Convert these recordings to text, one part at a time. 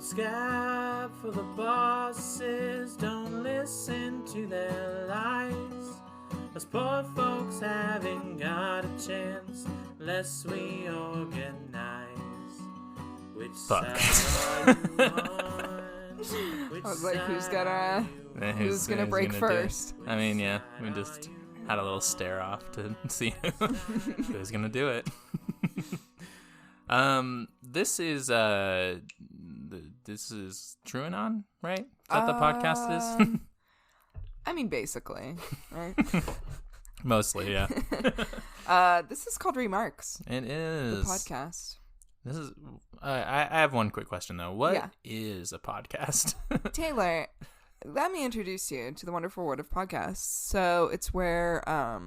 scab for the bosses, don't listen to their lies. Us poor folks haven't got a chance unless we organize. Which Fuck. side are you on? Which I was like, who's side gonna break first? I mean, yeah, we just had a little stare off to see who's gonna do it. This is TrueAnon, right? Is that the podcast is? I mean, basically, right? Mostly, yeah. This is called Remarks. It is The podcast. This is. I have one quick question though. What is a podcast? Taylor, let me introduce you to the wonderful world of podcasts. So it's where a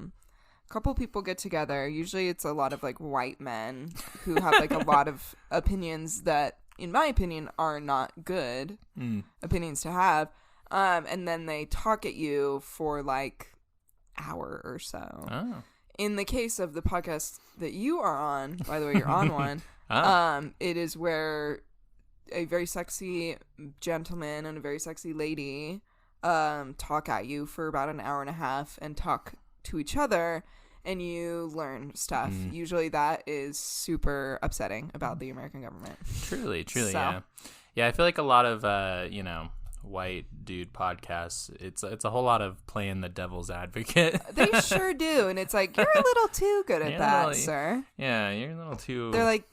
couple people get together. Usually it's a lot of like white men who have like a lot of opinions that, in my opinion, are not good opinions to have. And then they talk at you for like hour or so. Oh. In the case of the podcast that you are on, by the way, you're on one. It is where a very sexy gentleman and a very sexy lady talk at you for about an hour and a half and talk to each other, and you learn stuff. Usually that is super upsetting about the American government. Truly, So. yeah. Yeah, I feel like a lot of white dude podcasts, it's a whole lot of playing the devil's advocate. They sure do, and it's like, you're a little too good at that, sir. Yeah, you're a little too. They're like,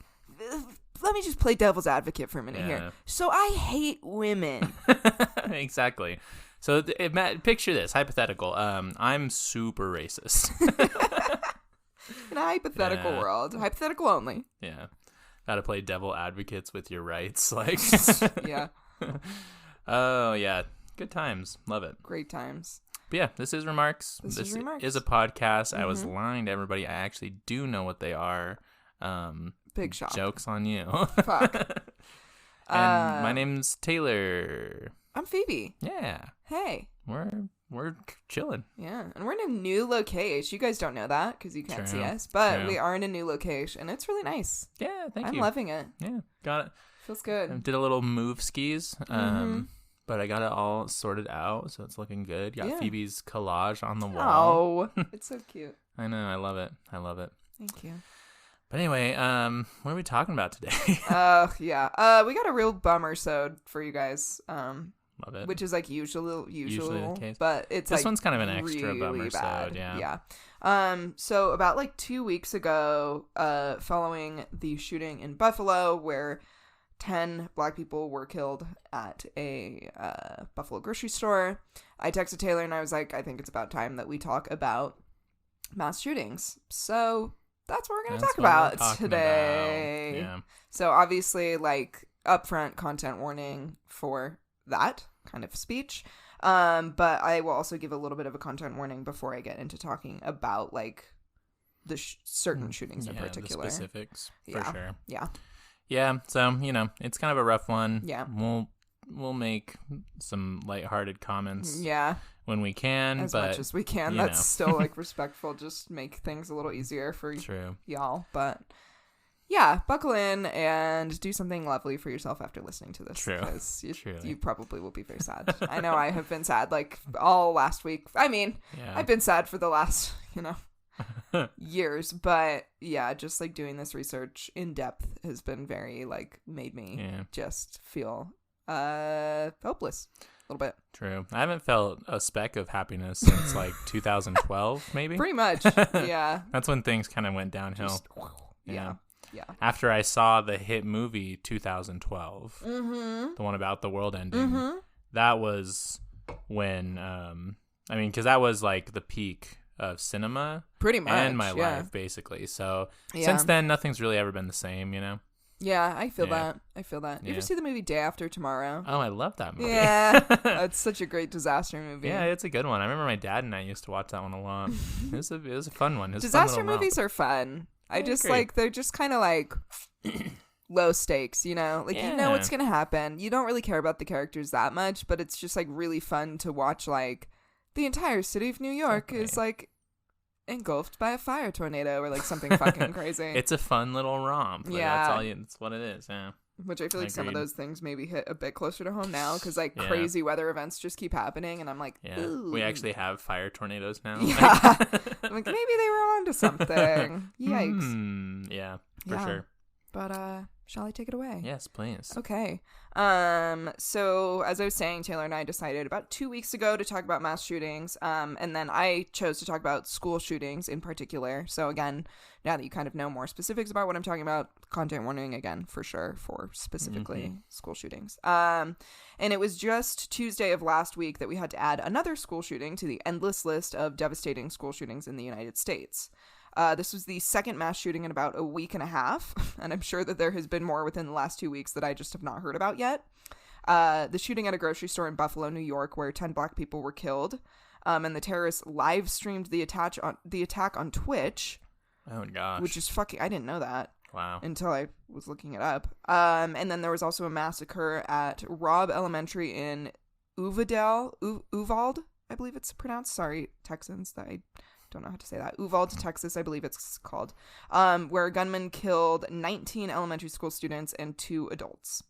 let me just play devil's advocate for a minute here. So I hate women. Exactly. So picture this hypothetical. I'm super racist. In a hypothetical world, hypothetical only. Yeah, gotta play devil advocates with your rights, like. Yeah. Oh yeah, good times. Love it. Great times. But yeah, this is Remarks. This is a podcast. I was lying to everybody. I actually do know what they are. Big shock. Joke's on you. Fuck. And my name's Tayler. I'm Phoebe. Yeah. Hey. We're chilling. Yeah, and we're in a new location. You guys don't know that because you can't see us, but we are in a new location, and it's really nice. Yeah, thank you. I'm loving it. Yeah, got it. Feels good. I did a little move skis, but I got it all sorted out, so it's looking good. Got Phoebe's collage on the wall. Oh, it's so cute. I know, I love it. Thank you. But anyway, what are we talking about today? Yeah. We got a real bummer sode for you guys. Love it. Which is like usually the case. But it's this like one's kind of an extra really bummer bad. sode, yeah. Yeah. So about like 2 weeks ago, following the shooting in Buffalo, where 10 black people were killed at a Buffalo grocery store, I texted Taylor and I was like, I think it's about time that we talk about mass shootings. So that's what we're going to talk about today. Yeah. So obviously, like, upfront content warning for that kind of speech. But I will also give a little bit of a content warning before I get into talking about, like, the certain shootings in particular. The specifics, for sure. Yeah. Yeah, so, it's kind of a rough one. Yeah. We'll make some lighthearted comments when we can. As but, much as we can. That's still, like, respectful. Just make things a little easier for y'all. But, yeah, buckle in and do something lovely for yourself after listening to this. True. Because you probably will be very sad. I know I have been sad, like, all last week. I mean, I've been sad for the last, years. But, yeah, just, like, doing this research in depth has been very, like, made me just feel hopeless a little bit. True. I haven't felt a speck of happiness since, like, 2012, maybe? Pretty much, yeah. That's when things kind of went downhill. Yeah. After I saw the hit movie 2012, the one about the world ending, that was when, because that was like the peak of cinema. Pretty much. And my life, basically. So since then, nothing's really ever been the same, Yeah, I feel that. You ever see the movie Day After Tomorrow? Oh, I love that movie. Yeah. It's such a great disaster movie. Yeah, it's a good one. I remember my dad and I used to watch that one a lot. It was a fun one. Disaster movies are fun. I just like, they're just kind of like low stakes, like, you know what's going to happen. You don't really care about the characters that much, but it's just like really fun to watch, like, the entire city of New York is like engulfed by a fire tornado or like something fucking crazy. It's a fun little romp. Yeah. That's what it is. Yeah. Which I feel like some of those things maybe hit a bit closer to home now because like Yeah. crazy weather events just keep happening, and I'm like, Yeah, ooh. we actually have fire tornadoes now. Yeah. I'm like, maybe they were onto something. Yikes. Yeah, for Yeah. sure. But shall I take it away? Yes, please. Okay. So as I was saying, Taylor and I decided about 2 weeks ago to talk about mass shootings. And then I chose to talk about school shootings in particular. So again, now that you kind of know more specifics about what I'm talking about, content warning again for sure for specifically school shootings. And it was just Tuesday of last week that we had to add another school shooting to the endless list of devastating school shootings in the United States. This was the second mass shooting in about a week and a half, and I'm sure that there has been more within the last 2 weeks that I just have not heard about yet. The shooting at a grocery store in Buffalo, New York, where 10 black people were killed, and the terrorists live streamed the attack on Twitch. Oh gosh, which is fucking. I didn't know that. Wow. Until I was looking it up. And then there was also a massacre at Robb Elementary in Uvalde, I believe it's pronounced. Sorry, Texans, that I don't know how to say that. Uvalde, Texas, I believe it's called, where a gunman killed 19 elementary school students and 2 adults.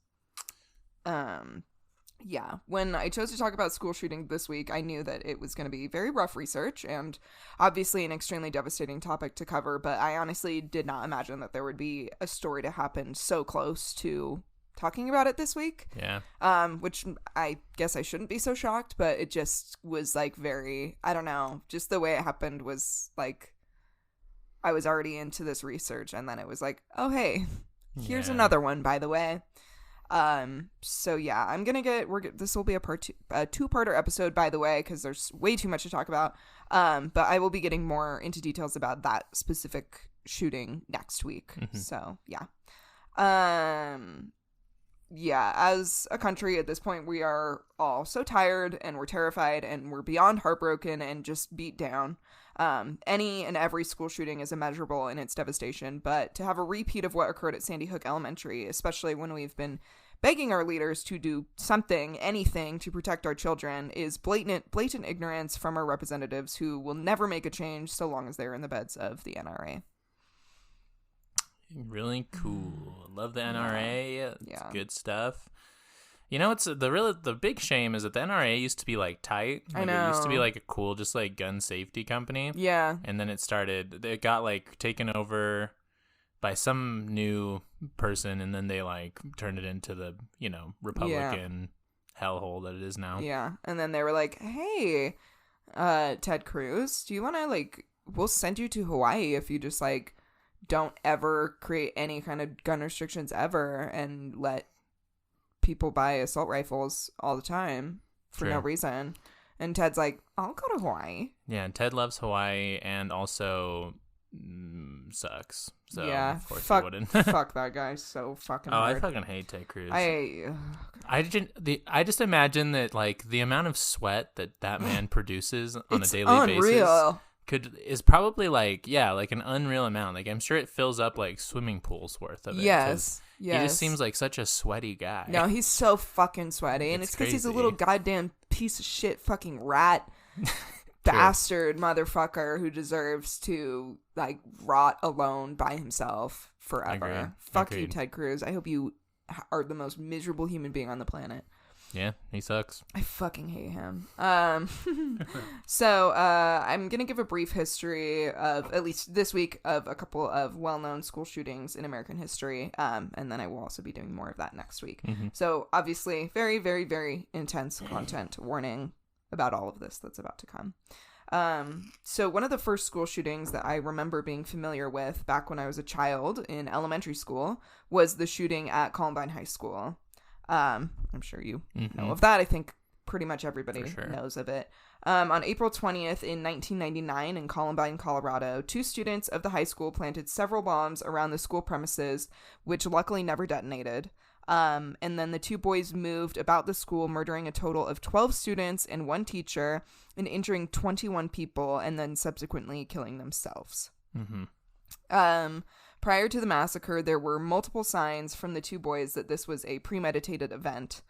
Yeah, when I chose to talk about school shooting this week, I knew that it was going to be very rough research and obviously an extremely devastating topic to cover, but I honestly did not imagine that there would be a story to happen so close to talking about it this week. Yeah. Which I guess I shouldn't be so shocked, but it just was like very, I don't know, just the way it happened was like I was already into this research and then it was like, oh hey, here's another one, by the way. So yeah, I'm gonna this will be a two-parter episode, by the way, because there's way too much to talk about. But I will be getting more into details about that specific shooting next week. So yeah. Yeah, as a country at this point, we are all so tired and we're terrified and we're beyond heartbroken and just beat down. Any and every school shooting is immeasurable in its devastation, but to have a repeat of what occurred at Sandy Hook Elementary, especially when we've been begging our leaders to do something, anything to protect our children, is blatant ignorance from our representatives who will never make a change so long as they're in the beds of the NRA. Really cool. Love the NRA. It's Yeah. good stuff. You know, it's the big shame is that the NRA used to be like tight. Like, I know. It used to be like a cool, just like gun safety company. Yeah. And then it got like taken over by some new person, and then they like turned it into the, Republican hellhole that it is now. Yeah. And then they were like, hey, Ted Cruz, do you want to we'll send you to Hawaii if you just don't ever create any kind of gun restrictions ever and let people buy assault rifles all the time for no reason. And Ted's like, I'll go to Hawaii. Yeah, and Ted loves Hawaii and also sucks. So yeah, of course fuck, he wouldn't. fuck that guy so fucking hard. I fucking hate Ted Cruz. I just imagine that the amount of sweat that man produces on a daily unreal. basis is probably an unreal amount. I'm sure it fills up swimming pools worth of it. Yes. He just seems like such a sweaty guy. No, he's so fucking sweaty, and it's because he's a little goddamn piece of shit fucking rat bastard motherfucker who deserves to rot alone by himself forever. Fuck you, Ted Cruz. I hope you are the most miserable human being on the planet. Yeah, he sucks. I fucking hate him. So I'm going to give a brief history of, at least this week, of a couple of well-known school shootings in American history. And then I will also be doing more of that next week. So obviously, very, very, very intense content warning about all of this that's about to come. So one of the first school shootings that I remember being familiar with back when I was a child in elementary school was the shooting at Columbine High School. I'm sure you know of that. I think pretty much everybody knows of it. On April 20th in 1999 in Columbine, Colorado, 2 students of the high school planted several bombs around the school premises, which luckily never detonated. And then the 2 boys moved about the school, murdering a total of 12 students and 1 teacher and injuring 21 people, and then subsequently killing themselves. Prior to the massacre, there were multiple signs from the 2 boys that this was a premeditated event.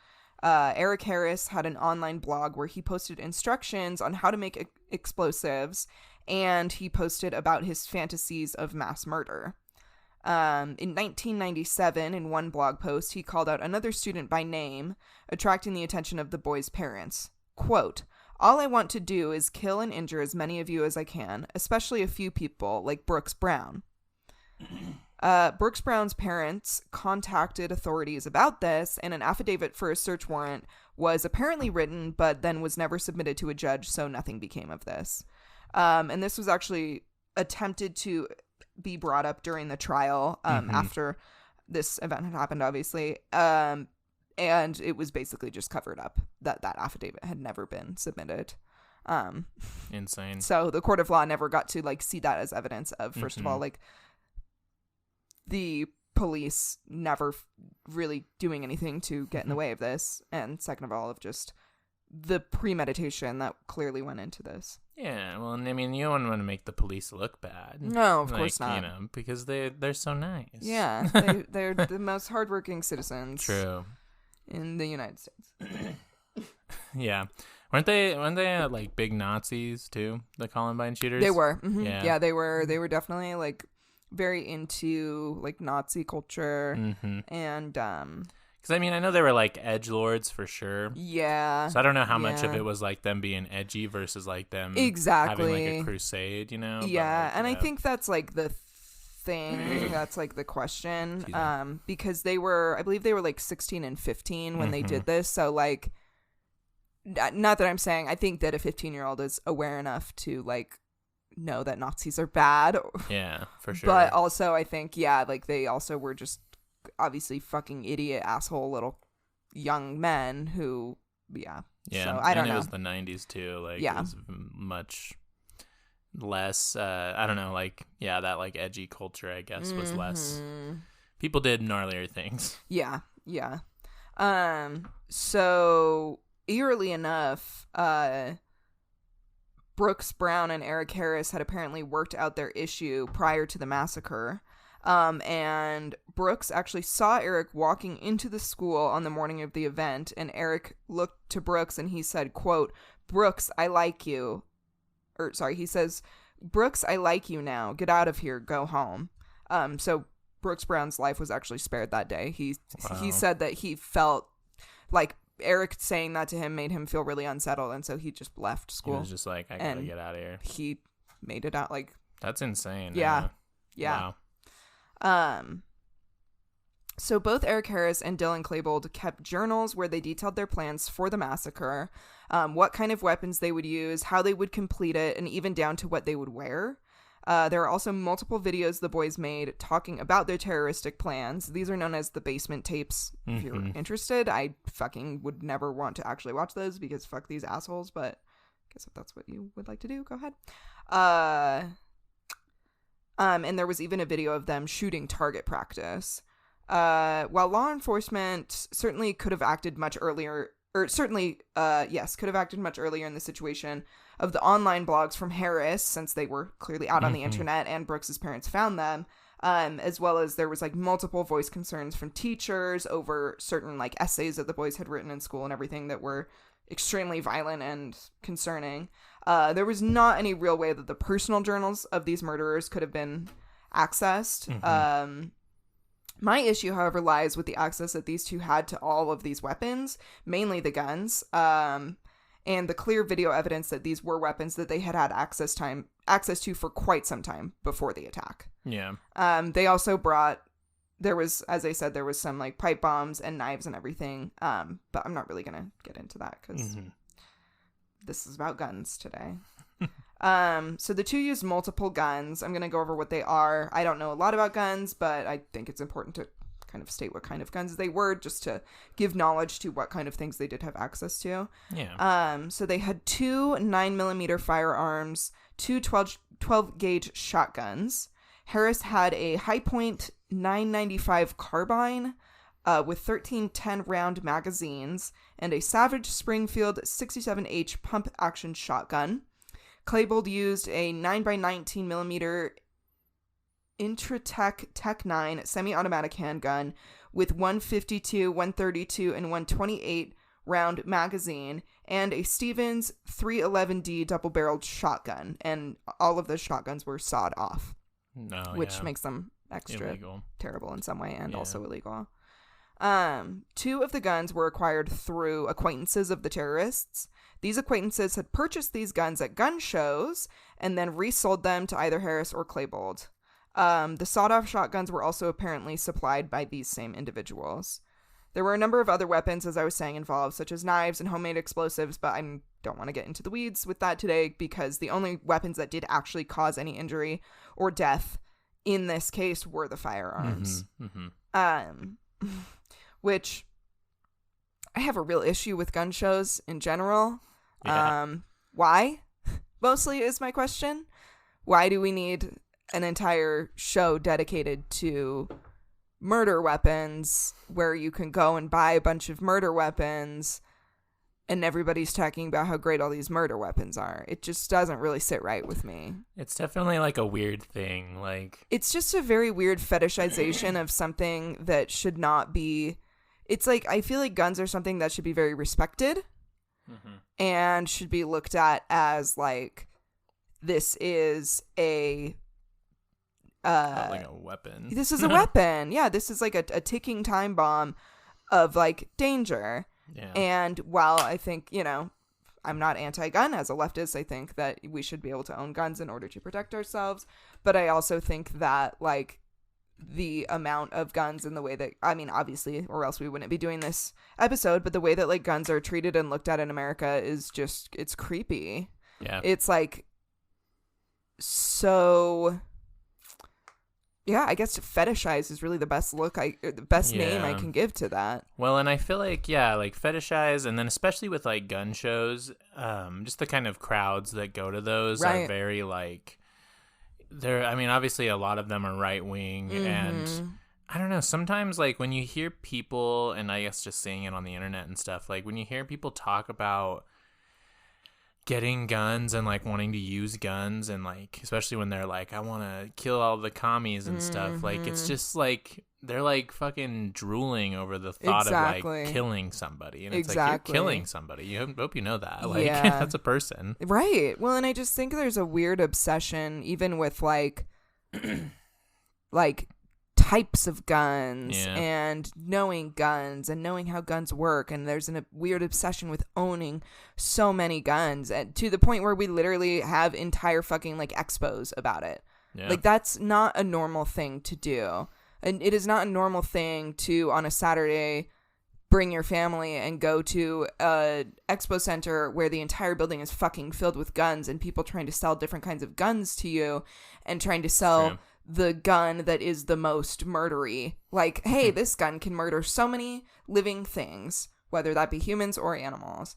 Eric Harris had an online blog where he posted instructions on how to make explosives, and he posted about his fantasies of mass murder. In 1997, in one blog post, he called out another student by name, attracting the attention of the boy's parents. Quote, "All I want to do is kill and injure as many of you as I can, especially a few people like Brooks Brown." Brooks Brown's parents contacted authorities about this, and an affidavit for a search warrant was apparently written, but then was never submitted to a judge, so nothing became of this. And this was actually attempted to be brought up during the trial after this event had happened, obviously. And it was basically just covered up that affidavit had never been submitted. Insane. So the court of law never got to like see that as evidence of, first of all, like the police never really doing anything to get in the way of this, and second of all, of just the premeditation that clearly went into this. Yeah, well, I mean, you don't want to make the police look bad. No, of course not. You know, because they're so nice. Yeah, they're the most hardworking citizens. True. In the United States. Yeah, weren't they like big Nazis too? The Columbine shooters. They were. Mm-hmm. Yeah, they were definitely like very into like Nazi culture and because I mean I know they were like edgelords for sure. Yeah. So I don't know how much of it was like them being edgy versus like them having like a crusade, you know? Yeah, like, and I think that's like the thing. That's like the question. Because I believe they were like 16 and 15 when they did this. So like, not that I'm saying, I think that a 15-year-old is aware enough to like know that Nazis are bad. Yeah, for sure. But also I think, yeah, like they also were just obviously fucking idiot asshole little young men who, yeah. Yeah, so I don't know. It was the 90s too. Like, yeah. It was much less, I don't know, like, yeah, that like edgy culture, I guess, was less. People did gnarlier things. Yeah, yeah. So eerily enough, Brooks Brown and Eric Harris had apparently worked out their issue prior to the massacre. And Brooks actually saw Eric walking into the school on the morning of the event, and Eric looked to Brooks and he said, quote, "Brooks, I like you." He says, "Brooks, I like you now. Get out of here. Go home." So Brooks Brown's life was actually spared that day. He said that he felt like Eric saying that to him made him feel really unsettled, and so he just left school. He was just like, I gotta get out of here. He made it out like... That's insane. Yeah. Yeah. Wow. So both Eric Harris and Dylan Klebold kept journals where they detailed their plans for the massacre, what kind of weapons they would use, how they would complete it, and even down to what they would wear. There are also multiple videos the boys made talking about their terroristic plans. These are known as the basement tapes. If you're interested, I fucking would never want to actually watch those because fuck these assholes, but I guess if that's what you would like to do, go ahead. And there was even a video of them shooting target practice. While law enforcement certainly could have acted much earlier, could have acted much earlier in the situation of the online blogs from Harris, since they were clearly out on the internet and Brooks's parents found them, as well as there was like multiple voice concerns from teachers over certain like essays that the boys had written in school and everything that were extremely violent and concerning. There was not any real way that the personal journals of these murderers could have been accessed. My issue, however, lies with the access that these two had to all of these weapons, mainly the guns, and the clear video evidence that these were weapons that they had access to for quite some time before the attack. Yeah. They also brought, there was, as I said, there was some like pipe bombs and knives and everything, but I'm not really going to get into that because this is about guns today. So the two used multiple guns. I'm going to go over what they are. I don't know a lot about guns, but I think it's important to kind of state what kind of guns they were, just to give knowledge to what kind of things they did have access to. Yeah. So they had two 9mm firearms, two 12 gauge shotguns. Harris had a High Point 995 carbine with 13 10-round magazines and a Savage Springfield 67H pump action shotgun. Klebold used a 9x19mm Intratec Tech 9 semi-automatic handgun with 152, 132, and 128 round magazine, and a Stevens 311D double-barreled shotgun, and all of those shotguns were sawed off, which makes them extra illegal. terrible in some way and Yeah. also illegal. 2 of the guns were acquired through acquaintances of the terrorists. These acquaintances had purchased these guns at gun shows and then resold them to either Harris or Klebold. The sawed-off shotguns were also apparently supplied by these same individuals. There were a number of other weapons, as I was saying, involved, such as knives and homemade explosives, but I don't want to get into the weeds with that today because the only weapons that did actually cause any injury or death in this case were the firearms. Which I have a real issue with gun shows in general. Yeah. Why? Mostly is my question. Why do we need an entire show dedicated to murder weapons where you can go and buy a bunch of murder weapons and everybody's talking about how great all these murder weapons are? It just doesn't really sit right with me. It's definitely like a weird thing. Like, it's just a very weird fetishization of something that should not be. It's like, I feel like guns are something that should be very respected and should be looked at as like, this is a like a weapon. This is a weapon. Yeah, this is like a ticking time bomb of like danger. Yeah. And while I think, I'm not anti-gun as a leftist, I think that we should be able to own guns in order to protect ourselves. But I also think that like the amount of guns and the way that, I mean, obviously, or else we wouldn't be doing this episode, but the way that like guns are treated and looked at in America is just, it's creepy. Yeah. It's like, so... yeah, I guess fetishize is really the best name I can give to that. Well, and I feel like, yeah, like fetishize, and then especially with like gun shows, just the kind of crowds that go to those are very like, I mean, obviously a lot of them are right wing, and I don't know, sometimes like when you hear people, and I guess just seeing it on the internet and stuff, like when you hear people talk about getting guns and like wanting to use guns and like especially when they're like, I want to kill all the commies and stuff, like it's just like they're like fucking drooling over the thought of like killing somebody, and it's like, you're killing somebody. You hope you know that, like that's a person, right? Well, and I just think there's a weird obsession even with like like types of guns and knowing guns and knowing how guns work, and there's a weird obsession with owning so many guns, and to the point where we literally have entire fucking like expos about it. Like that's not a normal thing to do, and it is not a normal thing to on a Saturday bring your family and go to a expo center where the entire building is fucking filled with guns and people trying to sell different kinds of guns to you and trying to sell the gun that is the most murdery. Like, hey, this gun can murder so many living things, whether that be humans or animals.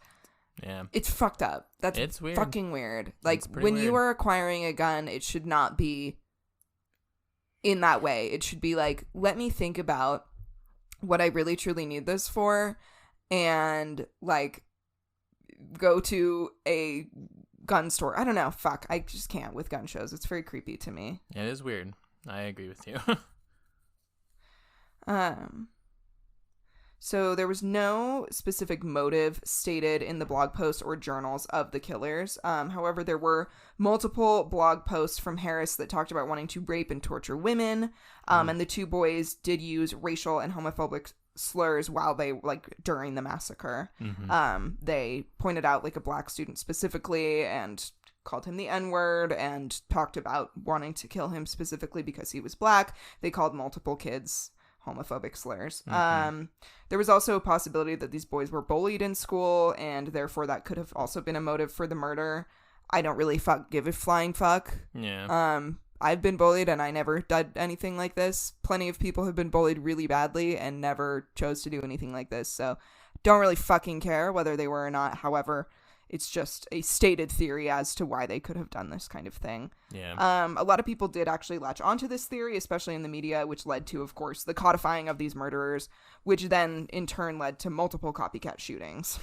Yeah. It's fucked up. It's weird. Fucking weird. Like, when you are acquiring a gun, it should not be in that way. It should be like, let me think about what I really truly need this for, and like go to a gun store. I don't know. Fuck. I just can't with gun shows. It's very creepy to me. It is weird. I agree with you. So there was no specific motive stated in the blog posts or journals of the killers. However, there were multiple blog posts from Harris that talked about wanting to rape and torture women. And the 2 boys did use racial and homophobic slurs while during the massacre. They pointed out like a black student specifically and called him the N-word and talked about wanting to kill him specifically because he was black. They called multiple kids homophobic slurs. There was also a possibility that these boys were bullied in school, and therefore that could have also been a motive for the murder. I don't really give a flying fuck. Yeah. I've been bullied and I never did anything like this. Plenty of people have been bullied really badly and never chose to do anything like this. So don't really fucking care whether they were or not. However, it's just a stated theory as to why they could have done this kind of thing. Yeah. A lot of people did actually latch onto this theory, especially in the media, which led to, of course, the codifying of these murderers, which then in turn led to multiple copycat shootings.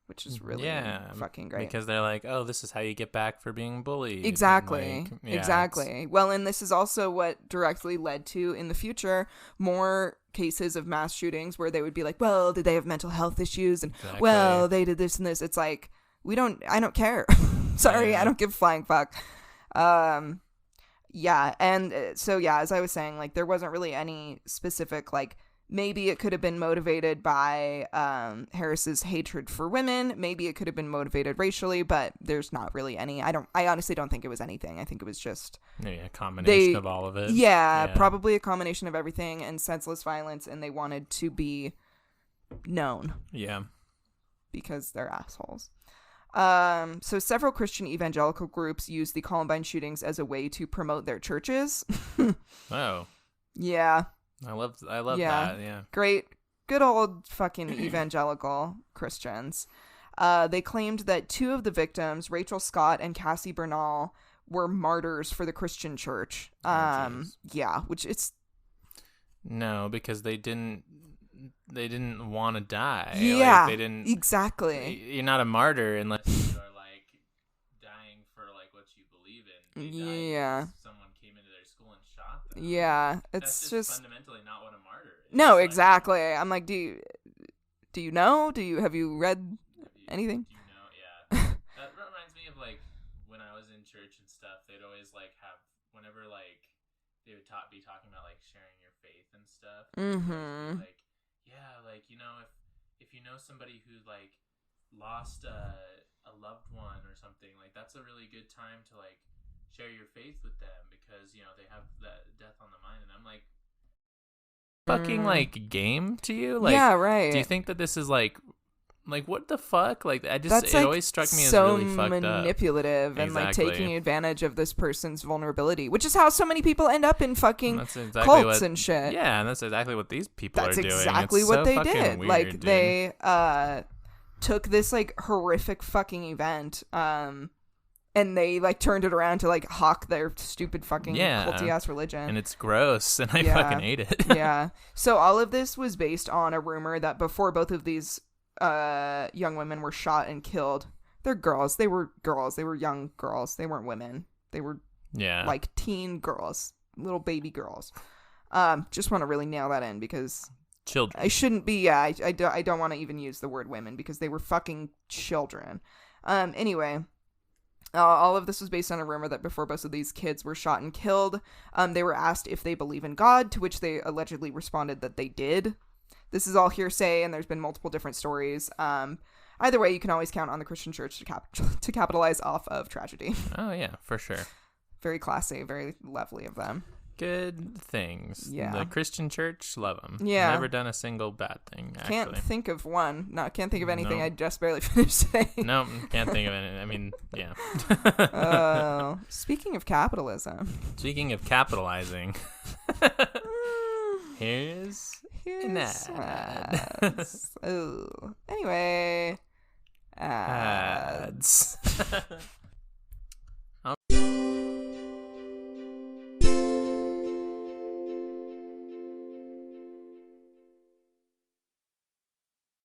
Which is really fucking great. Because they're like, oh, this is how you get back for being bullied. Exactly. Exactly. Well, and this is also what directly led to, in the future, more cases of mass shootings where they would be like, well, did they have mental health issues? And, well, they did this and this. It's like, I don't care. Sorry, I don't give a flying fuck. Yeah, and so yeah, as I was saying, like there wasn't really any specific like maybe it could have been motivated by Harris's hatred for women, maybe it could have been motivated racially, but there's not really any. I honestly don't think it was anything. I think it was just maybe a combination of all of it. Yeah, probably a combination of everything and senseless violence, and they wanted to be known. Yeah. Because they're assholes. So several Christian evangelical groups use the Columbine shootings as a way to promote their churches. Oh. Yeah. I love that. Yeah. Great. Good old fucking evangelical Christians. They claimed that 2 of the victims, Rachel Scott and Cassie Bernal, were martyrs for the Christian church. Yeah, which it's no, because they didn't want to die. Yeah, like, they didn't exactly. You're not a martyr unless you are like dying for like what you believe in. Yeah. Someone came into their school and shot them. Yeah, That's just fundamentally not what a martyr is. No, exactly. I'm like, do you know? Have you read anything? Do you know? Yeah. That reminds me of like when I was in church and stuff. They'd always like have whenever like they would be talking about like sharing your faith and stuff. Mm-hmm. Like, yeah, like you know if you know somebody who like lost a loved one or something, like that's a really good time to like share your faith with them because you know they have that death on the mind. And I'm like, fucking like game to you? Like, yeah, right. Do you think that this is like what the fuck? Like I just That's, it like, always struck me so as really fucked up. manipulative and like Exactly. taking advantage of this person's vulnerability, which is how so many people end up in fucking Exactly cults and shit. Yeah, and that's exactly what these people That's are doing. exactly It's what so they fucking did. weird, Like dude. they took this like horrific fucking event and they like turned it around to like hawk their stupid fucking culty ass religion. And it's gross and I fucking hate it. Yeah. So all of this was based on a rumor that before both of these young women were shot and killed, they're girls. They were girls. They were young girls. They weren't women. They were like teen girls, little baby girls. Just want to really nail that in because children. I shouldn't be. Yeah, I don't want to even use the word women because they were fucking children. Anyway. All of this was based on a rumor that before both of these kids were shot and killed, they were asked if they believe in God, to which they allegedly responded that they did. This is all hearsay, and there's been multiple different stories. Either way, you can always count on the Christian church to capitalize off of tragedy. Oh, yeah, for sure. Very classy, very lovely of them. Good things. Yeah. The Christian church, love them. Yeah. Never done a single bad thing, actually. Can't think of one. No, can't think of anything. I just barely finished saying. No, can't think of it. I mean, yeah. Speaking of capitalism. Speaking of capitalizing. Here's an ad. Ads. Oh. Anyway. Ads.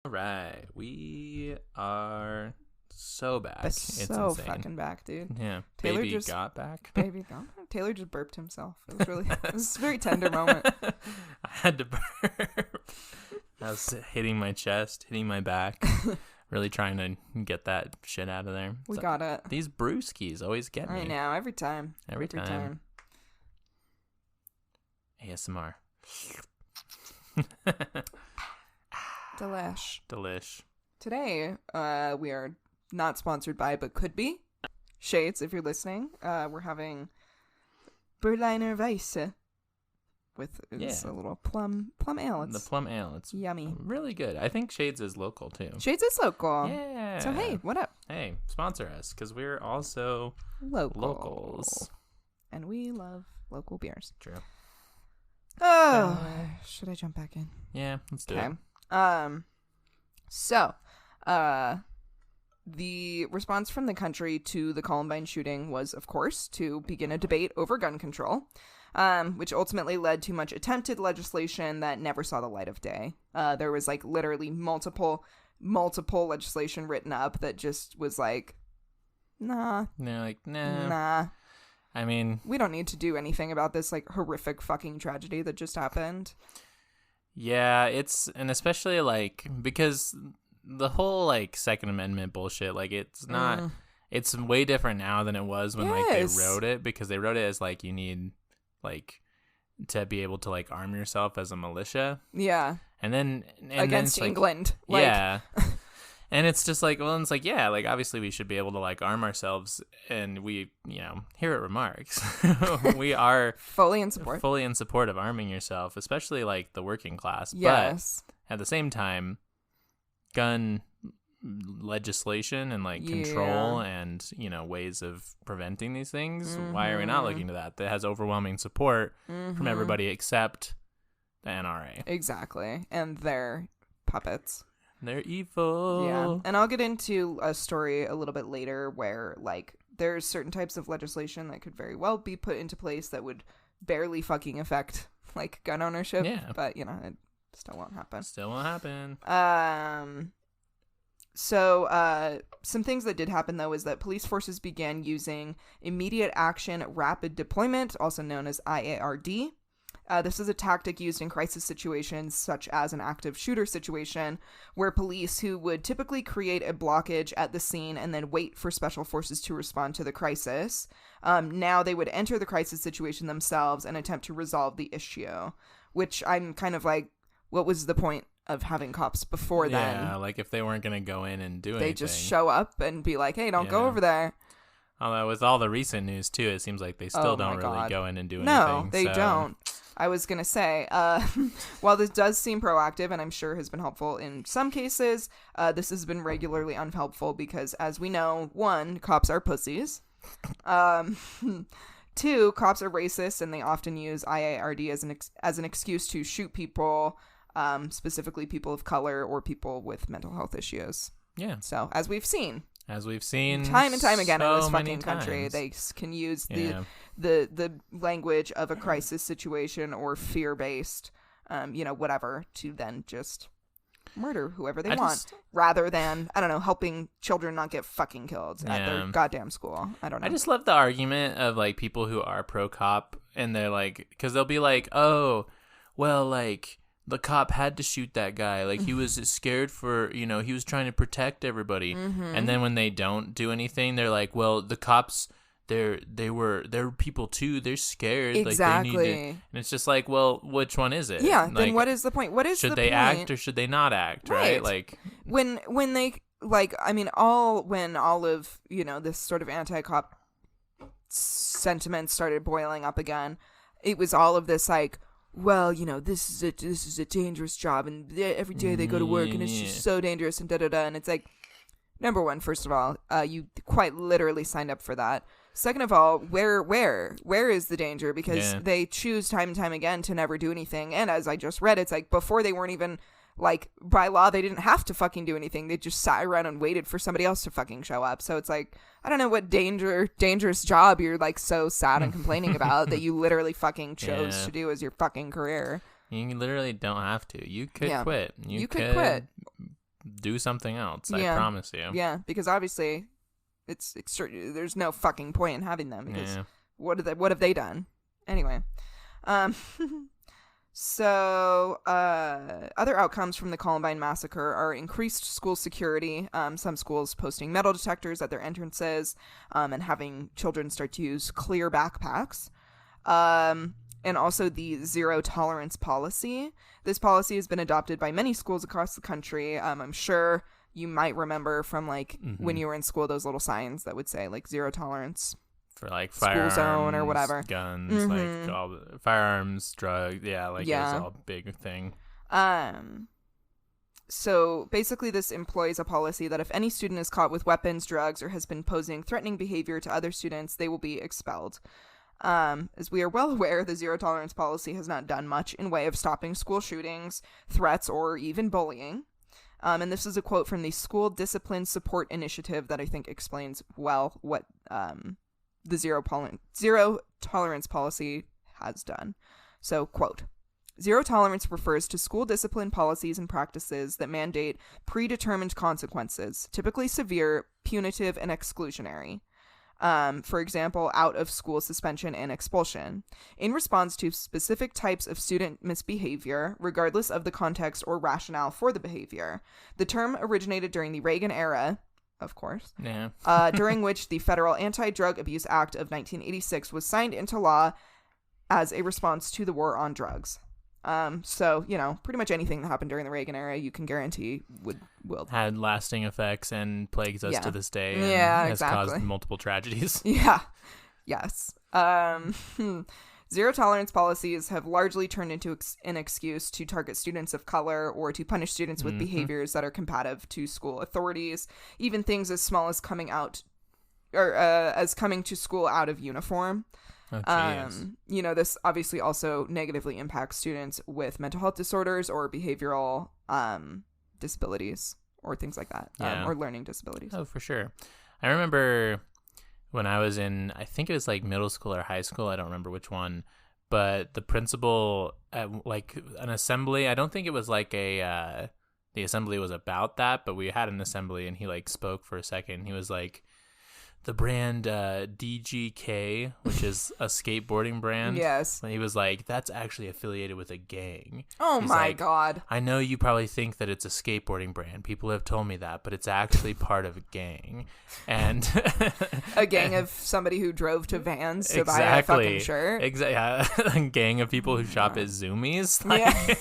All right, we are so back. It's so insane. fucking back, dude. Yeah, Taylor baby just got back. Baby got back. Taylor just burped himself. It was really, it was a very tender moment. I had to burp. I was hitting my chest, hitting my back, really trying to get that shit out of there. We got it. These brewskis always get me. I know, every time. Every time. ASMR. Delish. Today, we are not sponsored by, but could be. Shades, if you're listening. We're having Berliner Weisse with a little plum ale. The plum ale. It's yummy. Really good. I think Shades is local, too. Shades is local. Yeah. So, hey, what up? Hey, sponsor us, because we're also locals. And we love local beers. True. Oh, should I jump back in? Yeah, let's do it. So, the response from the country to the Columbine shooting was, of course, to begin a debate over gun control, which ultimately led to much attempted legislation that never saw the light of day. There was like literally multiple legislation written up that just was like, nah. They're like, nah. Nah. I mean, we don't need to do anything about this like horrific fucking tragedy that just happened. Yeah, and especially like because the whole like Second Amendment bullshit, like it's not it's way different now than it was when like they wrote it, because they wrote it as like you need like to be able to like arm yourself as a militia. Yeah. And then against England. Like, yeah. And it's just like, well, it's like, yeah, like obviously we should be able to like arm ourselves, and we, you know, here at Remarks, we are fully in support of arming yourself, especially like the working class. Yes. But at the same time, gun legislation and like control and, you know, ways of preventing these things. Why are we not looking to that? That has overwhelming support from everybody except the NRA. Exactly. And their puppets. They're evil. Yeah. And I'll get into a story a little bit later where, like, there's certain types of legislation that could very well be put into place that would barely fucking affect, like, gun ownership. Yeah. But, you know, it still won't happen. So, some things that did happen, though, is that police forces began using immediate action rapid deployment, also known as IARD. This is a tactic used in crisis situations, such as an active shooter situation, where police who would typically create a blockage at the scene and then wait for special forces to respond to the crisis, now they would enter the crisis situation themselves and attempt to resolve the issue, which I'm kind of like, what was the point of having cops before then? Yeah, like if they weren't going to go in and do anything. They just show up and be like, hey, don't go over there. Although with all the recent news, too, it seems like they still don't really go in and do anything. No, they don't. I was going to say, while this does seem proactive and I'm sure has been helpful in some cases, this has been regularly unhelpful because, as we know, 1, cops are pussies. 2, cops are racist, and they often use IARD as an excuse to shoot people, specifically people of color or people with mental health issues. Yeah. So, as we've seen time and time again in this fucking country, they can use the language of a crisis situation or fear-based, whatever, to then just murder whoever they want, rather than, I don't know, helping children not get fucking killed at their goddamn school. I don't know. I just love the argument of like people who are pro-cop, and they're like, because they'll be like, oh, well, like, the cop had to shoot that guy. Like, he was scared for, he was trying to protect everybody. And then when they don't do anything, they're like, well, the cops, they're people too. They're scared. Exactly. Like, they need to, and it's just like, well, which one is it? Yeah. Like, then what is the point? What is should the they point? act or should they not act? Right. Like when they, like, I mean, when all of, this sort of anti-cop sentiment started boiling up again, it was all of this, like, well, this is a dangerous job, and every day they go to work, and it's just so dangerous, and da-da-da, and it's like, number one, first of all, you quite literally signed up for that. Second of all, where is the danger? Because they choose time and time again to never do anything, and as I just read, it's like, before they weren't even, like, by law, they didn't have to fucking do anything. They just sat around and waited for somebody else to fucking show up. So it's like, I don't know what dangerous job you're, like, so sad and complaining about that you literally fucking chose to do as your fucking career. You literally don't have to. You could quit. You could quit. Do something else. I promise you. Yeah, because obviously there's no fucking point in having them, because what have they done? Anyway. So, other outcomes from the Columbine massacre are increased school security, some schools posting metal detectors at their entrances, and having children start to use clear backpacks, and also the zero tolerance policy. This policy has been adopted by many schools across the country. I'm sure you might remember from, like, when you were in school, those little signs that would say, like, zero tolerance. For like school firearms, zone or whatever, guns, like all firearms, drugs, it's all a big thing. So basically, this employs a policy that if any student is caught with weapons, drugs, or has been posing threatening behavior to other students, they will be expelled. As we are well aware, the zero tolerance policy has not done much in way of stopping school shootings, threats, or even bullying. And this is a quote from the School Discipline Support Initiative that I think explains well what the zero tolerance policy has done. So, quote, zero tolerance refers to school discipline policies and practices that mandate predetermined consequences, typically severe, punitive, and exclusionary. For example, out of school suspension and expulsion, in response to specific types of student misbehavior, regardless of the context or rationale for the behavior. The term originated during the Reagan era, of course. Yeah. During which the Federal Anti-Drug Abuse Act of 1986 was signed into law as a response to the war on drugs. So, pretty much anything that happened during the Reagan era, you can guarantee will had lasting effects and plagues us to this day. And has caused multiple tragedies. Yeah. Yes. Zero tolerance policies have largely turned into an excuse to target students of color or to punish students with behaviors that are competitive to school authorities. Even things as small as coming to school out of uniform. Oh, this obviously also negatively impacts students with mental health disorders or behavioral disabilities or things like that, or learning disabilities. Oh, for sure. I remember when I was in, I think it was like middle school or high school, I don't remember which one, but the principal at like an assembly, I don't think it was like the assembly was about that, but we had an assembly and he like spoke for a second. He was like, the brand DGK, which is a skateboarding brand. Yes. And he was like, that's actually affiliated with a gang. Oh, my God. I know you probably think that it's a skateboarding brand. People have told me that, but it's actually part of a gang. And a gang of somebody who drove to Vans to buy a fucking shirt. Exactly. A gang of people who shop at Zoomies. Yeah.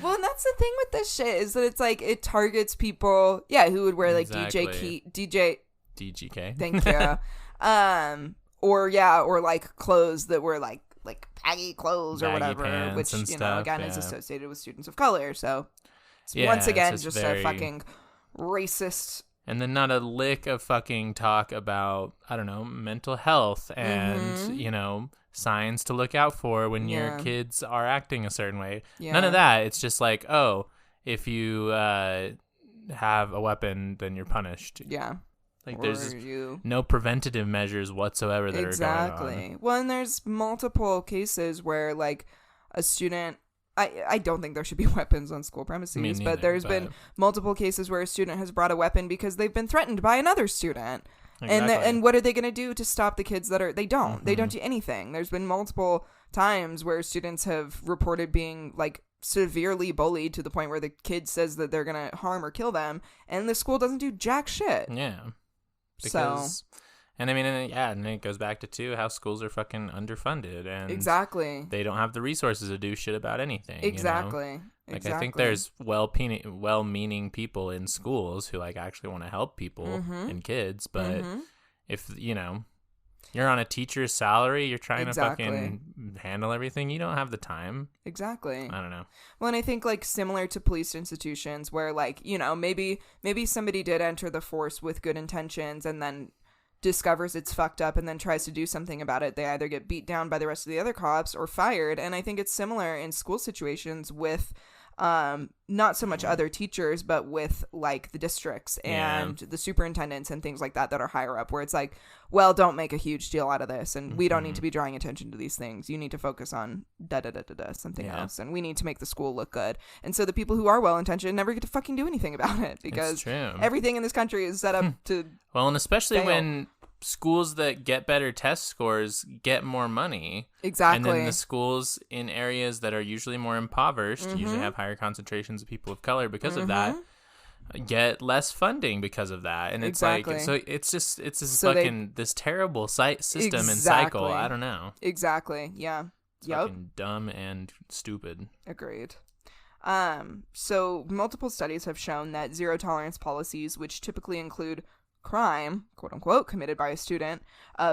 Well, and that's the thing with this shit is that it's like it targets people, who would wear like DGK. Thank you. Or like clothes that were like baggy clothes or Baggy whatever, which stuff, again is associated with students of color. So it's once again just a fucking racist. And then not a lick of fucking talk about, I don't know, mental health and signs to look out for when your kids are acting a certain way. Yeah. None of that. It's just like, oh, if you have a weapon, then you're punished. Yeah. Like there's no preventative measures whatsoever that are going on. Well, and there's multiple cases where like a student, I don't think there should be weapons on school premises, but there's been multiple cases where a student has brought a weapon because they've been threatened by another student. Exactly. And what are they going to do to stop the kids they don't do anything. There's been multiple times where students have reported being like severely bullied to the point where the kid says that they're going to harm or kill them and the school doesn't do jack shit. Yeah. Because, and I mean, and it goes back to how schools are fucking underfunded and exactly they don't have the resources to do shit about anything. Exactly. Like I think there's well-meaning people in schools who like actually want to help people and kids, but if you're on a teacher's salary, you're trying to fucking handle everything, you don't have the time. Exactly. I don't know. Well, and I think like similar to police institutions where like, maybe somebody did enter the force with good intentions and then discovers it's fucked up and then tries to do something about it. They either get beat down by the rest of the other cops or fired. And I think it's similar in school situations with not so much other teachers, but with like the districts and the superintendents and things like that are higher up, where it's like, well, don't make a huge deal out of this, and we don't need to be drawing attention to these things. You need to focus on something else, and we need to make the school look good. And so the people who are well intentioned never get to fucking do anything about it because everything in this country is set up to well, and especially fail. When schools that get better test scores get more money. Exactly. And then the schools in areas that are usually more impoverished, usually have higher concentrations of people of color because of that, get less funding because of that. And it's like, so it's this fucking, this terrible system and cycle. I don't know. Exactly. Yeah. It's fucking dumb and stupid. Agreed. So multiple studies have shown that zero tolerance policies, which typically include crime, quote unquote, committed by a student,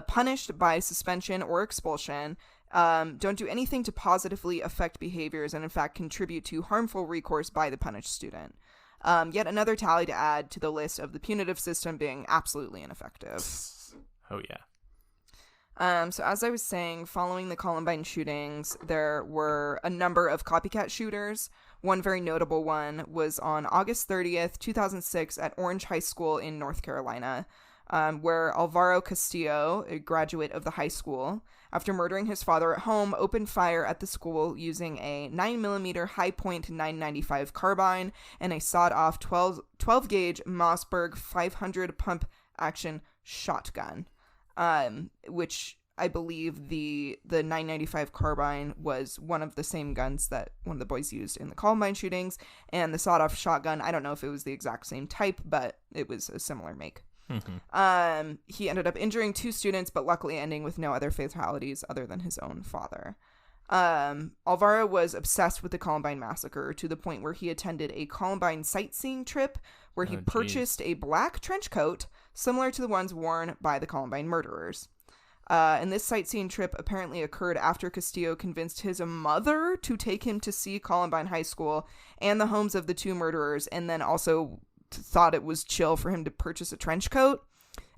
punished by suspension or expulsion, don't do anything to positively affect behaviors and in fact contribute to harmful recourse by the punished student. Yet another tally to add to the list of the punitive system being absolutely ineffective. Oh yeah. So as I was saying, following the Columbine shootings, there were a number of copycat shooters. One very notable one was on August 30th, 2006 at Orange High School in North Carolina, where Alvaro Castillo, a graduate of the high school, after murdering his father at home, opened fire at the school using a 9mm Hi-Point 995 carbine and a sawed-off 12-gauge Mossberg 500 pump-action shotgun. Which I believe the 995 carbine was one of the same guns that one of the boys used in the Columbine shootings, and the sawed-off shotgun, I don't know if it was the exact same type, but it was a similar make. He ended up injuring 2 students, but luckily ending with no other fatalities other than his own father. Alvaro was obsessed with the Columbine massacre to the point where he attended a Columbine sightseeing trip where he purchased a black trench coat similar to the ones worn by the Columbine murderers. And this sightseeing trip apparently occurred after Castillo convinced his mother to take him to see Columbine High School and the homes of the 2 murderers, and then also thought it was chill for him to purchase a trench coat.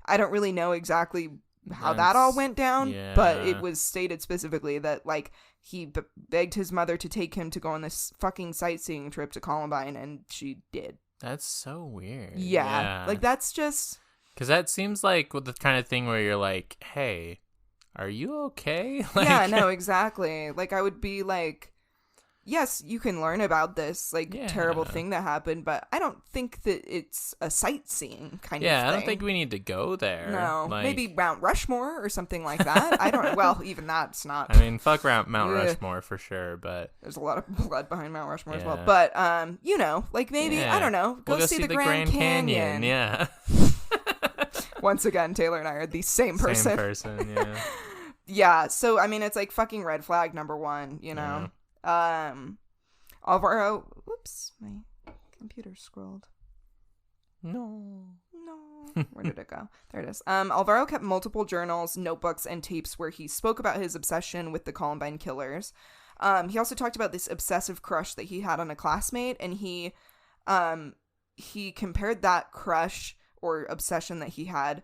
I don't really know exactly how that all went down, but it was stated specifically that, like, he begged his mother to take him to go on this fucking sightseeing trip to Columbine, and she did. That's so weird. Yeah. Like, that's just... Because that seems like the kind of thing where you're like, hey, are you okay? Like... Yeah, no, exactly. Like, I would be like, yes, you can learn about this, like, terrible thing that happened, but I don't think that it's a sightseeing kind of thing. Yeah, I don't think we need to go there. No, like... maybe Mount Rushmore or something like that. I don't, well, even that's not. I mean, fuck Mount Rushmore for sure, but. There's a lot of blood behind Mount Rushmore as well. But, you know, like maybe, I don't know, go see the Grand Canyon. Yeah. Once again, Taylor and I are the same person. Same person, yeah. Yeah, so, I mean, it's like fucking red flag number 1, you know? Alvaro, whoops, my computer scrolled. No. Where did it go? There it is. Alvaro kept multiple journals, notebooks, and tapes where he spoke about his obsession with the Columbine killers. He also talked about this obsessive crush that he had on a classmate, and he compared that crush or obsession that he had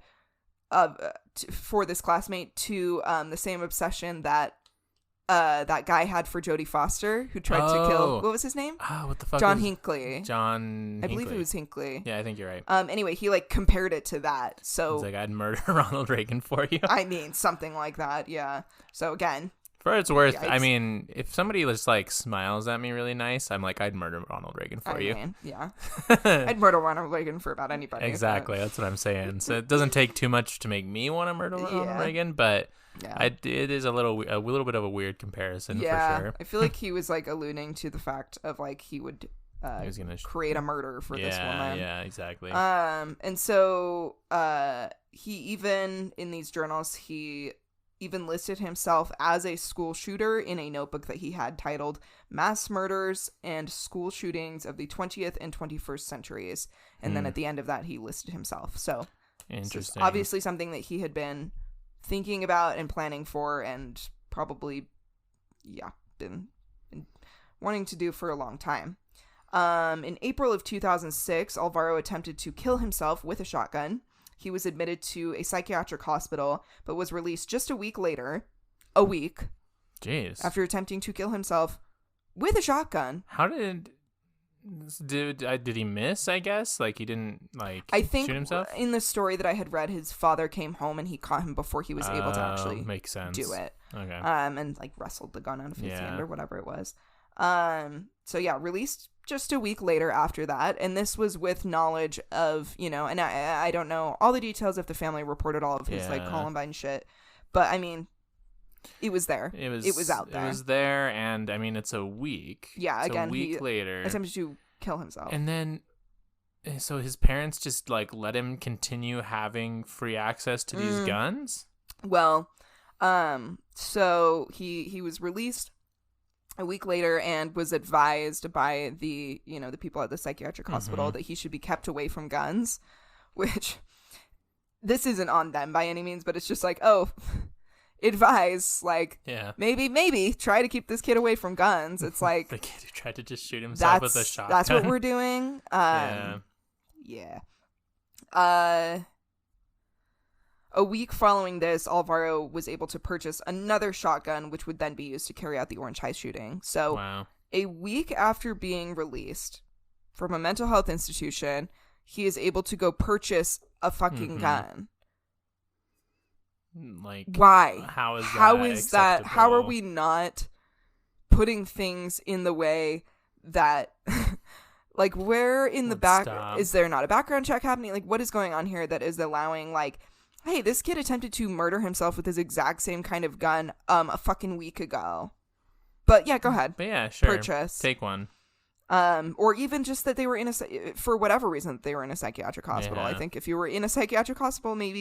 for this classmate to the same obsession that that guy had for Jodie Foster, who tried to kill, what was his name? What the fuck? John Hinckley. I believe it was Hinckley. Yeah, I think you're right. Anyway, he like compared it to that. So it's like, I'd murder Ronald Reagan for you. I mean, something like that. Yeah. So again, for what it's worth, yikes. I mean, if somebody just like smiles at me really nice, I'm like, I'd murder Ronald Reagan for you. Mean, yeah. I'd murder Ronald Reagan for about anybody. Exactly. That's what I'm saying. So it doesn't take too much to make me want to murder Ronald Reagan, but. Yeah. It is a little bit of a weird comparison for sure. I feel like he was like alluding to the fact of like he would he was gonna create a murder for this woman. Yeah, exactly. And so he even in these journals he even listed himself as a school shooter in a notebook that he had titled Mass Murders and School Shootings of the 20th and 21st Centuries. And then at the end of that he listed himself. So interesting. Obviously something that he had been thinking about and planning for and probably been wanting to do for a long time. In April of 2006, Alvaro attempted to kill himself with a shotgun. He was admitted to a psychiatric hospital but was released just a week later. Jeez. After attempting to kill himself with a shotgun. How did he miss, I guess? Like, he didn't, like, shoot himself? In the story that I had read, his father came home and he caught him before he was able to actually makes sense. do it. Okay. And, like, wrestled the gun out of his hand or whatever it was. So, yeah, released just a week later after that. And this was with knowledge of, you know, and I don't know all the details if the family reported all of his, like, Columbine shit. But, I mean... It was there. It was out there. It was there, and I mean, it's a week. Yeah, it's again, a week later. Attempted to kill himself. And then, so his parents just like let him continue having free access to these guns? Well, so he was released a week later and was advised by the people at the psychiatric hospital that he should be kept away from guns, which this isn't on them by any means, but it's just like, oh, advise, like, maybe try to keep this kid away from guns. It's like the kid who tried to just shoot himself with a shotgun. That's what we're doing. A week following this, Alvaro was able to purchase another shotgun, which would then be used to carry out the Orange High shooting. So, a week after being released from a mental health institution, he is able to go purchase a fucking gun. Like, why? How is that? How are we not putting things in the way that, like, where in the back is there not a background check happening? Like, what is going on here that is allowing, like, hey, this kid attempted to murder himself with his exact same kind of gun a fucking week ago. But yeah, go ahead. But yeah, sure. Purchase. Take one. Or even just that they were for whatever reason they were in a psychiatric hospital. Yeah. I think if you were in a psychiatric hospital, maybe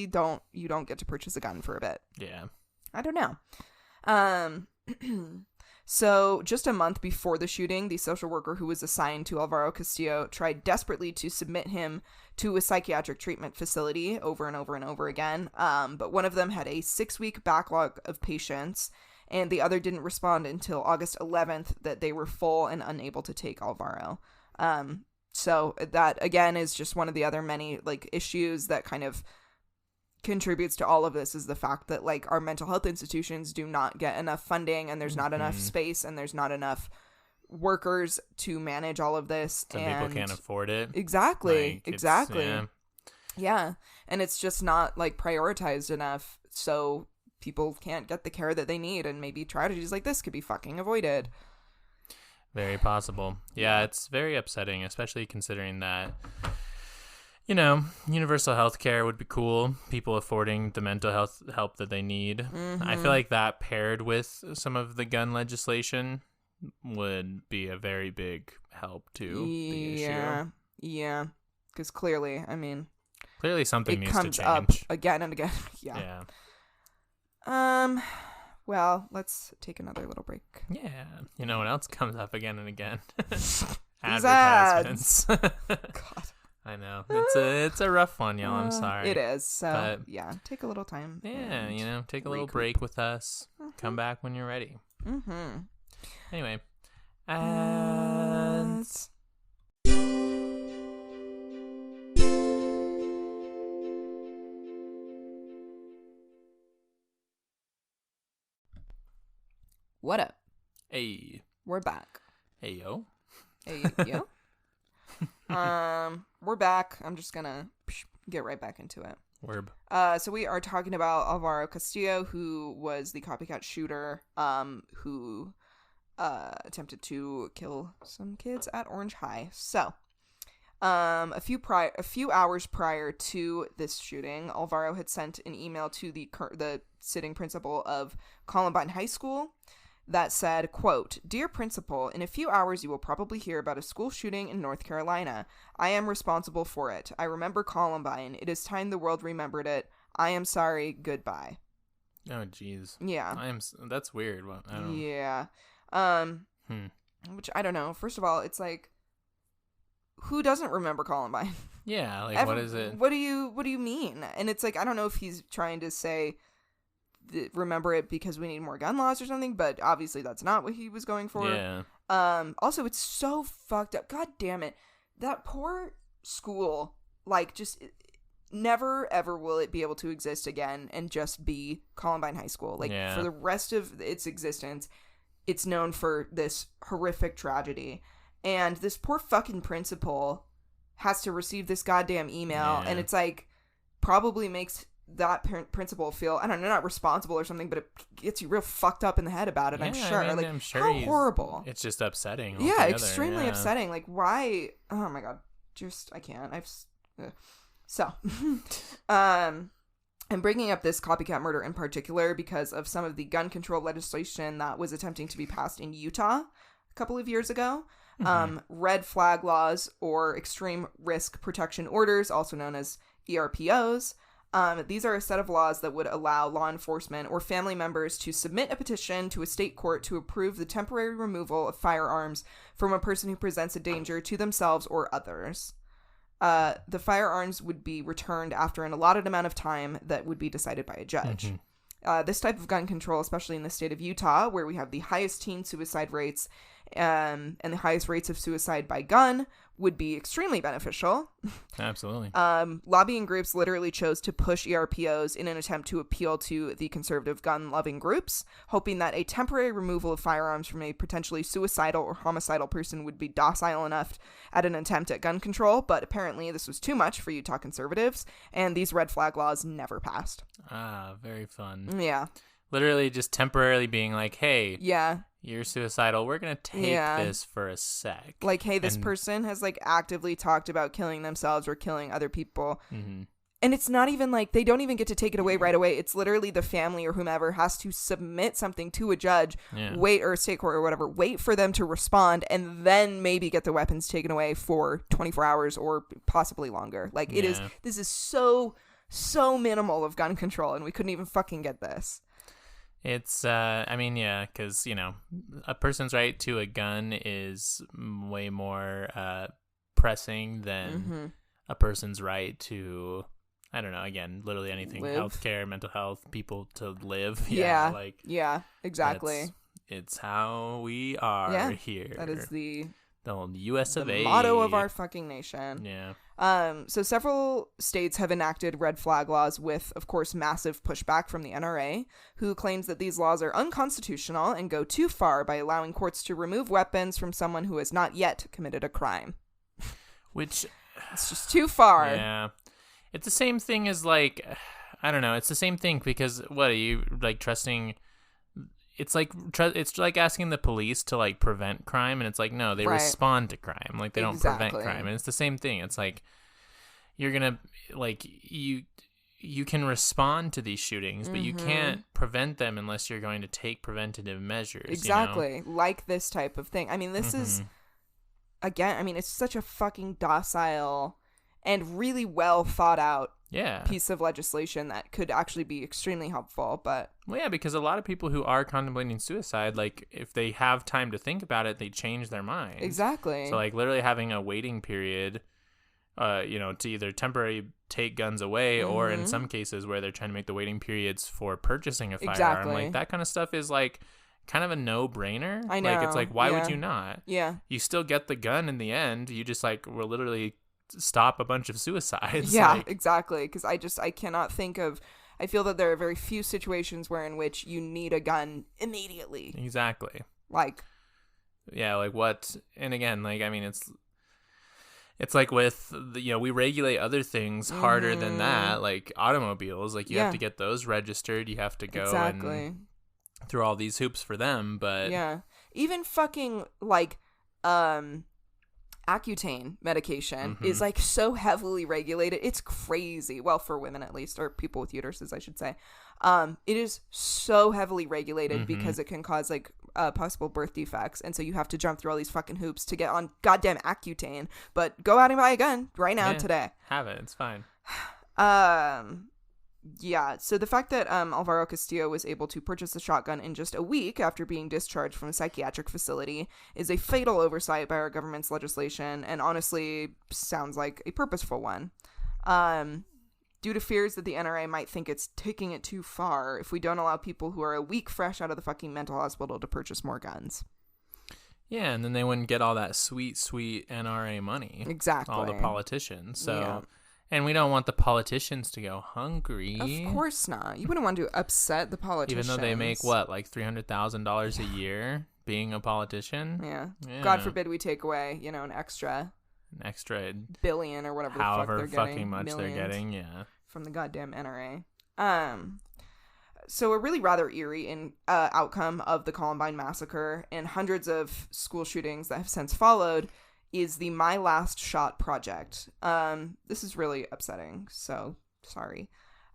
you don't get to purchase a gun for a bit. Yeah. I don't know. So just a month before the shooting, the social worker who was assigned to Alvaro Castillo tried desperately to submit him to a psychiatric treatment facility over and over and over again. But one of them had a 6-week backlog of patients, and the other didn't respond until August 11th that they were full and unable to take Alvaro. So that, again, is just one of the other many, like, issues that kind of contributes to all of this, is the fact that, like, our mental health institutions do not get enough funding, and there's not enough space, and there's not enough workers to manage all of this. Some people can't afford it. Exactly. Like, exactly. Yeah. And it's just not, like, prioritized enough, so people can't get the care that they need, and maybe tragedies like this could be fucking avoided. Very possible. Yeah, it's very upsetting, especially considering that, you know, universal health care would be cool. People affording the mental health help that they need. I feel like that paired with some of the gun legislation would be a very big help to the issue. Yeah. Because clearly, I mean, clearly something needs to comes change. up again and again. Yeah. Well, let's take another little break. Yeah. You know what else comes up again and again? Advertisements. God. I know. It's a rough one, y'all. I'm sorry. It is. So, but, yeah, take a little time. Yeah, you know, take a little break with us. Come back when you're ready. Anyway. And... What up? Hey. We're back. Hey, yo. Hey, yo. We're back. I'm just gonna get right back into it. Werb. So we are talking about Alvaro Castillo, who was the copycat shooter, who attempted to kill some kids at Orange High. So, a few hours prior to this shooting, Alvaro had sent an email to the sitting principal of Columbine High School that said, quote, "Dear principal, in a few hours you will probably hear about a school shooting in North Carolina. I am responsible for it. I remember Columbine. It is time the world remembered it. I am sorry. Goodbye." Oh, jeez. Yeah. That's weird. Well, I don't... Yeah. Which, I don't know. First of all, it's like, who doesn't remember Columbine? Yeah, like, what is it? What do you mean? And it's like, I don't know if he's trying to say remember it because we need more gun laws or something, but obviously that's not what he was going for. Yeah. Also, it's so fucked up. God damn it. That poor school, like, just never ever will it be able to exist again and just be Columbine High School. Like, for the rest of its existence, it's known for this horrific tragedy. And this poor fucking principal has to receive this goddamn email, and it's like, probably makes that principal feel, I don't know, not responsible or something, but it gets you real fucked up in the head about it. Yeah, I'm sure. Like, I'm sure how horrible. It's just upsetting. Yeah, extremely upsetting. Like, why? Oh my god, I can't. So, I'm bringing up this copycat murder in particular because of some of the gun control legislation that was attempting to be passed in Utah a couple of years ago. Red flag laws, or extreme risk protection orders, also known as ERPOs. These are a set of laws that would allow law enforcement or family members to submit a petition to a state court to approve the temporary removal of firearms from a person who presents a danger to themselves or others. The firearms would be returned after an allotted amount of time that would be decided by a judge. This type of gun control, especially in the state of Utah, where we have the highest teen suicide rates and the highest rates of suicide by gun, would be extremely beneficial. Absolutely. Lobbying groups literally chose to push ERPOs in an attempt to appeal to the conservative gun-loving groups, hoping that a temporary removal of firearms from a potentially suicidal or homicidal person would be docile enough at an attempt at gun control, but apparently this was too much for Utah conservatives, and these red flag laws never passed. Ah, very fun. Yeah. Literally just temporarily being like, hey, yeah, you're suicidal. We're going to take this for a sec. Like, hey, this person has, like, actively talked about killing themselves or killing other people. And it's not even like they don't even get to take it away right away. It's literally the family or whomever has to submit something to a judge, wait, or a state court or whatever, wait for them to respond, and then maybe get the weapons taken away for 24 hours or possibly longer. Like this is so minimal of gun control, and we couldn't even fucking get this. It's, I mean, yeah, because, you know, a person's right to a gun is way more pressing than a person's right to, I don't know, again, literally anything, healthcare, mental health, people to live. Yeah, exactly. It's how we are here. That is the old US of A. motto of our fucking nation. Yeah. So several states have enacted red flag laws with, of course, massive pushback from the NRA, who claims that these laws are unconstitutional and go too far by allowing courts to remove weapons from someone who has not yet committed a crime. Which... It's just too far. Yeah. It's the same thing as, like, I don't know. It's the same thing because, what, are you, like, trusting... It's like asking the police to, like, prevent crime, and it's like, no, they respond to crime. Like, they don't prevent crime. And it's the same thing. It's like, you're gonna, like, you can respond to these shootings, but you can't prevent them unless you're going to take preventative measures. Exactly. You know? Like this type of thing. I mean, this is, again, I mean, it's such a fucking docile and really well thought out piece of legislation that could actually be extremely helpful. But well, yeah, because a lot of people who are contemplating suicide, like, if they have time to think about it, they change their mind. Exactly. So, like, literally having a waiting period, you know, to either temporarily take guns away or in some cases where they're trying to make the waiting periods for purchasing a firearm, like, that kind of stuff is, like, kind of a no-brainer. I know. Like, it's like, why would you not? Yeah. You still get the gun in the end. You just, like, will literally stop a bunch of suicides. Yeah, like, exactly. Because I cannot think of, I feel that there are very few situations in which you need a gun immediately. Exactly. Like. Yeah, like what, and again, like, I mean, it's like with, you know, we regulate other things harder than that, like automobiles, like you have to get those registered, you have to go and through all these hoops for them, but yeah, even fucking like Accutane medication is like so heavily regulated. It's crazy. Well, for women at least, or people with uteruses, I should say. It is so heavily regulated because it can cause like possible birth defects, and so you have to jump through all these fucking hoops to get on goddamn Accutane. But go out and buy a gun right now today. Have it. It's fine. Yeah, so the fact that Alvaro Castillo was able to purchase a shotgun in just a week after being discharged from a psychiatric facility is a fatal oversight by our government's legislation, and honestly sounds like a purposeful one. Due to fears that the NRA might think it's taking it too far if we don't allow people who are a week fresh out of the fucking mental hospital to purchase more guns. Yeah, and then they wouldn't get all that sweet NRA money. Exactly. All the politicians. So... Yeah. And we don't want the politicians to go hungry. Of course not. You wouldn't want to upset the politicians. Even though they make, what, like $300,000 a year being a politician? Yeah. God forbid we take away, you know, an extra billion or whatever the fuck they're getting. However fucking much they're getting, yeah. From the goddamn NRA. So a really rather eerie outcome of the Columbine massacre and hundreds of school shootings that have since followed is the My Last Shot project. This is really upsetting, so sorry.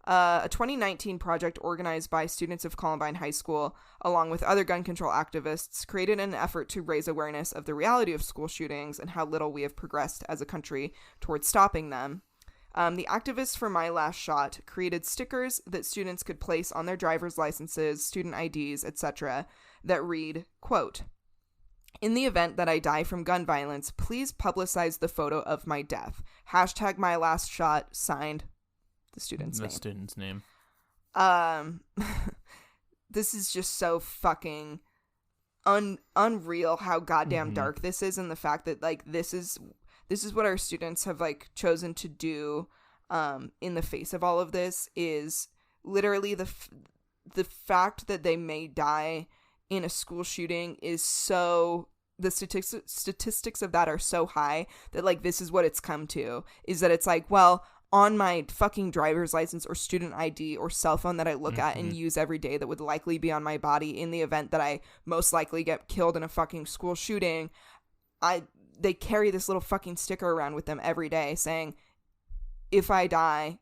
A 2019 project organized by students of Columbine High School, along with other gun control activists, created an effort to raise awareness of the reality of school shootings and how little we have progressed as a country towards stopping them. The activists for My Last Shot created stickers that students could place on their driver's licenses, student IDs, etc. that read, quote, "In the event that I die from gun violence, please publicize the photo of my death. Hashtag My Last Shot," signed the student's name. This is just so fucking unreal how goddamn dark this is, and the fact that like this is what our students have like chosen to do in the face of all of this is literally the fact that they may die in a school shooting is so, the statistics of that are so high that like this is what it's come to, is that it's like, well, on my fucking driver's license or student ID or cell phone that I look at and use every day that would likely be on my body in the event that I most likely get killed in a fucking school shooting, they carry this little fucking sticker around with them every day saying, if I die,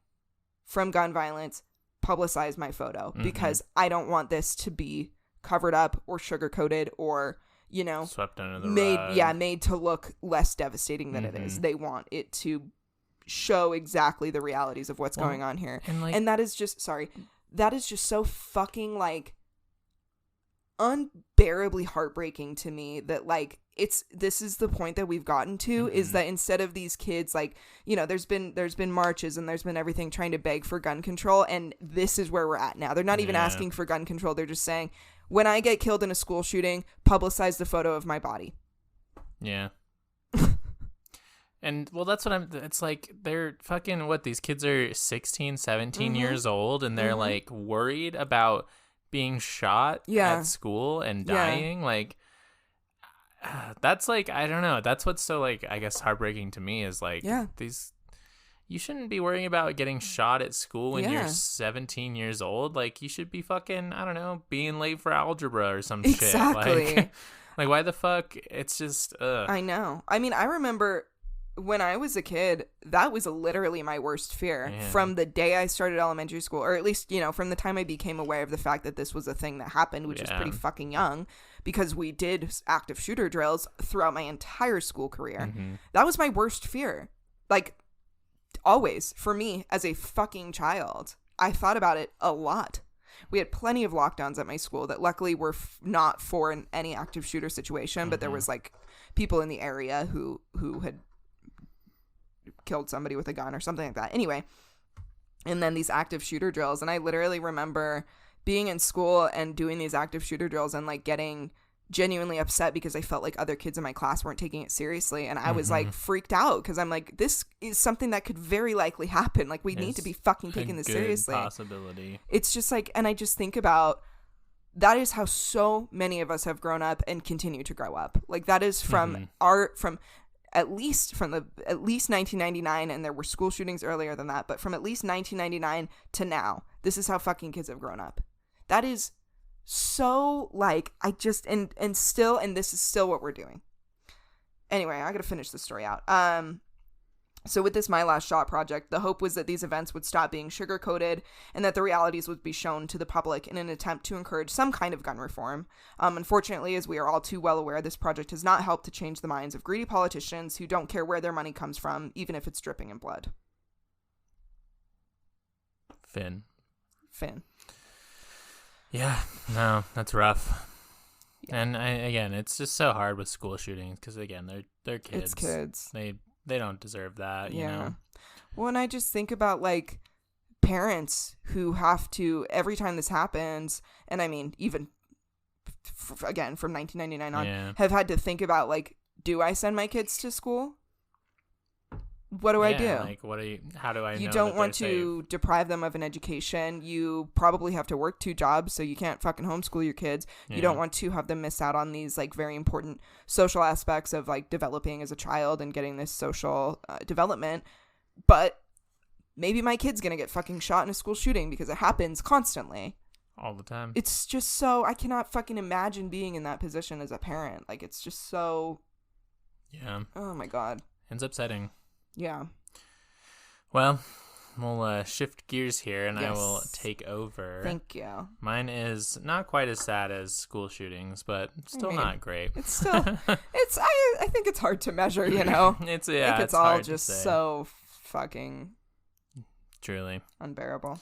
from gun violence, publicize my photo because I don't want this to be covered up or sugar-coated or, you know, swept under the rug. Yeah, made to look less devastating than it is. They want it to show exactly the realities of what's going on here. And that is just, that is just so fucking, like, unbearably heartbreaking to me that, like, this is the point that we've gotten to is that instead of these kids, like, you know, there's been marches and there's been everything trying to beg for gun control, and this is where we're at now. They're not even asking for gun control. They're just saying, when I get killed in a school shooting, publicize the photo of my body. Yeah. And, well, that's what it's like, they're fucking, these kids are 16, 17 years old, and they're, like, worried about being shot at school and dying. Like, that's, like, I don't know. That's what's so, like, I guess heartbreaking to me is, like, you shouldn't be worrying about getting shot at school when you're 17 years old. Like, you should be fucking, I don't know, being late for algebra or some shit. Like, why the fuck? It's just, I know. I mean, I remember when I was a kid, that was literally my worst fear from the day I started elementary school, or at least, you know, from the time I became aware of the fact that this was a thing that happened, which is pretty fucking young, because we did active shooter drills throughout my entire school career. That was my worst fear. Like, always, for me, as a fucking child, I thought about it a lot. We had plenty of lockdowns at my school that luckily were not for any active shooter situation, but there was, like, people in the area who had killed somebody with a gun or something like that. Anyway, and then these active shooter drills, and I literally remember being in school and doing these active shooter drills and, like, getting genuinely upset because I felt like other kids in my class weren't taking it seriously, and I was like freaked out because I'm like, this is something that could very likely happen. Like, we need to be fucking taking this seriously. Possibility. It's just like, and I just think about that is how so many of us have grown up and continue to grow up. Like, that is from at least 1999, and there were school shootings earlier than that, but from at least 1999 to now, this is how fucking kids have grown up. That is so, like, I just, and this is still what we're doing. Anyway, I gotta finish the story out. So with this My Last Shot project, the hope was that these events would stop being sugar-coated and that the realities would be shown to the public in an attempt to encourage some kind of gun reform. Unfortunately, as we are all too well aware, this project has not helped to change the minds of greedy politicians who don't care where their money comes from, even if it's dripping in blood. Finn. Yeah, no, that's rough. Yeah. And again, it's just so hard with school shootings because, again, they're kids. It's kids. They don't deserve that, you know? Well, and I just think about, like, parents who have to, every time this happens, and I mean, even, again, from 1999 on, have had to think about, like, do I send my kids to school? What do I do? Like, how do I know You don't want to safe? Deprive them of an education. You probably have to work 2 jobs, so you can't fucking homeschool your kids. You don't want to have them miss out on these, like, very important social aspects of, like, developing as a child and getting this social development. But maybe my kid's gonna get fucking shot in a school shooting because it happens constantly. All the time. It's just so, I cannot fucking imagine being in that position as a parent. Like, it's just so... Yeah. Oh, my God. It's upsetting. Yeah. Well, we'll shift gears here, and I will take over. Thank you. Mine is not quite as sad as school shootings, but still not great. It's still, I think it's hard to measure, you know? It's all just so fucking truly unbearable.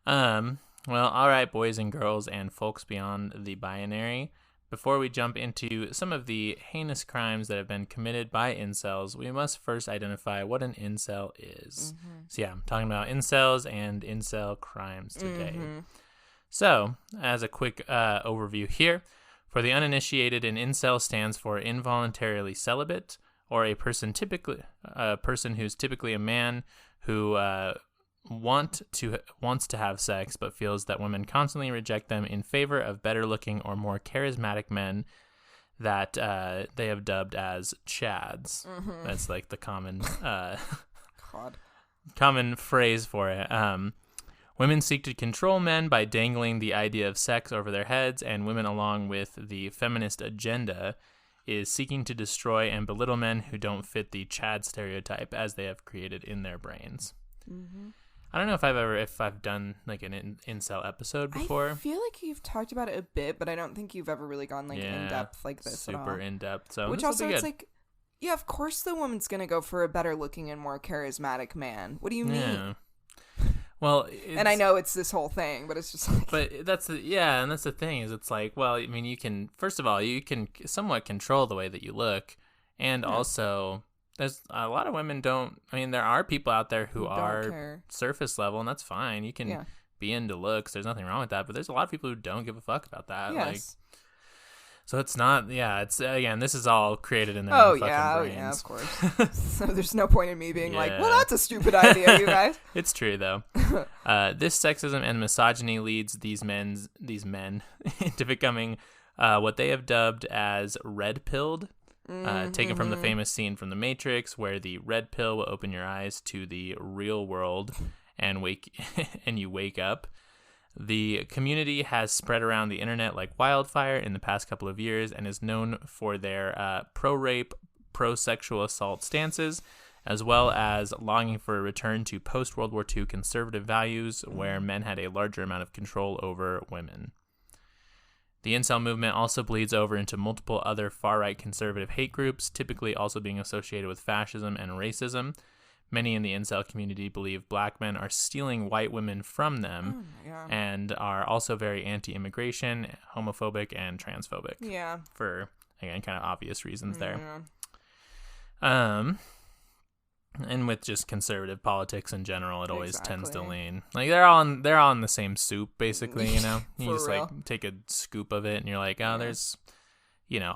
Well, all right, boys and girls and folks beyond the binary. Before we jump into some of the heinous crimes that have been committed by incels, we must first identify what an incel is. So yeah, I'm talking about incels and incel crimes today. So, as a quick overview here, for the uninitiated, an incel stands for involuntarily celibate, or a person who's typically a man who wants to have sex but feels that women constantly reject them in favor of better looking or more charismatic men that they have dubbed as chads. That's like the common common phrase for it. Women seek to control men by dangling the idea of sex over their heads, and women, along with the feminist agenda, is seeking to destroy and belittle men who don't fit the chad stereotype as they have created in their brains. I don't know if I've done like an incel episode before. I feel like you've talked about it a bit, but I don't think you've ever really gone like in depth like this at all. Super in depth. So which also it's like, yeah, of course the woman's gonna go for a better looking and more charismatic man. What do you mean? Well, and I know it's this whole thing, but it's just like. But that's the thing is, it's like, well, I mean, you can first of all you can somewhat control the way that you look, and also. There's a lot of women there are people out there who are surface level, and that's fine. You can be into looks. There's nothing wrong with that. But there's a lot of people who don't give a fuck about that. Yes. Like, so it's not, it's, again, this is all created in their own fucking brains. Yeah, of course. So there's no point in me being like, well, that's a stupid idea, you guys. It's true, though. This sexism and misogyny leads these men into becoming what they have dubbed as red-pilled. Taken from the famous scene from The Matrix, where the red pill will open your eyes to the real world and you wake up. The community has spread around the internet like wildfire in the past couple of years and is known for their pro-rape, pro-sexual assault stances, as well as longing for a return to post-World War II conservative values where men had a larger amount of control over women. The incel movement also bleeds over into multiple other far-right conservative hate groups, typically also being associated with fascism and racism. Many in the incel community believe black men are stealing white women from them and are also very anti-immigration, homophobic, and transphobic. Yeah. For, again, kind of obvious reasons there. And with just conservative politics in general, it always tends to lean like they're all in the same soup, basically. You know, you just real. Like take a scoop of it, and you're like, oh, there's,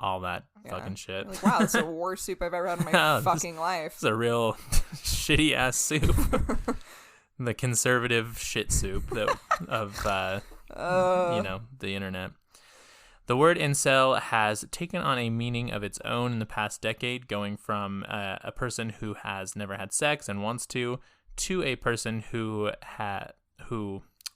all that fucking shit. Like, wow, this is the worst soup I've ever had in my fucking life. It's a real shitty ass soup. The conservative shit soup of the internet. The word incel has taken on a meaning of its own in the past decade, going from a person who has never had sex and wants to a person who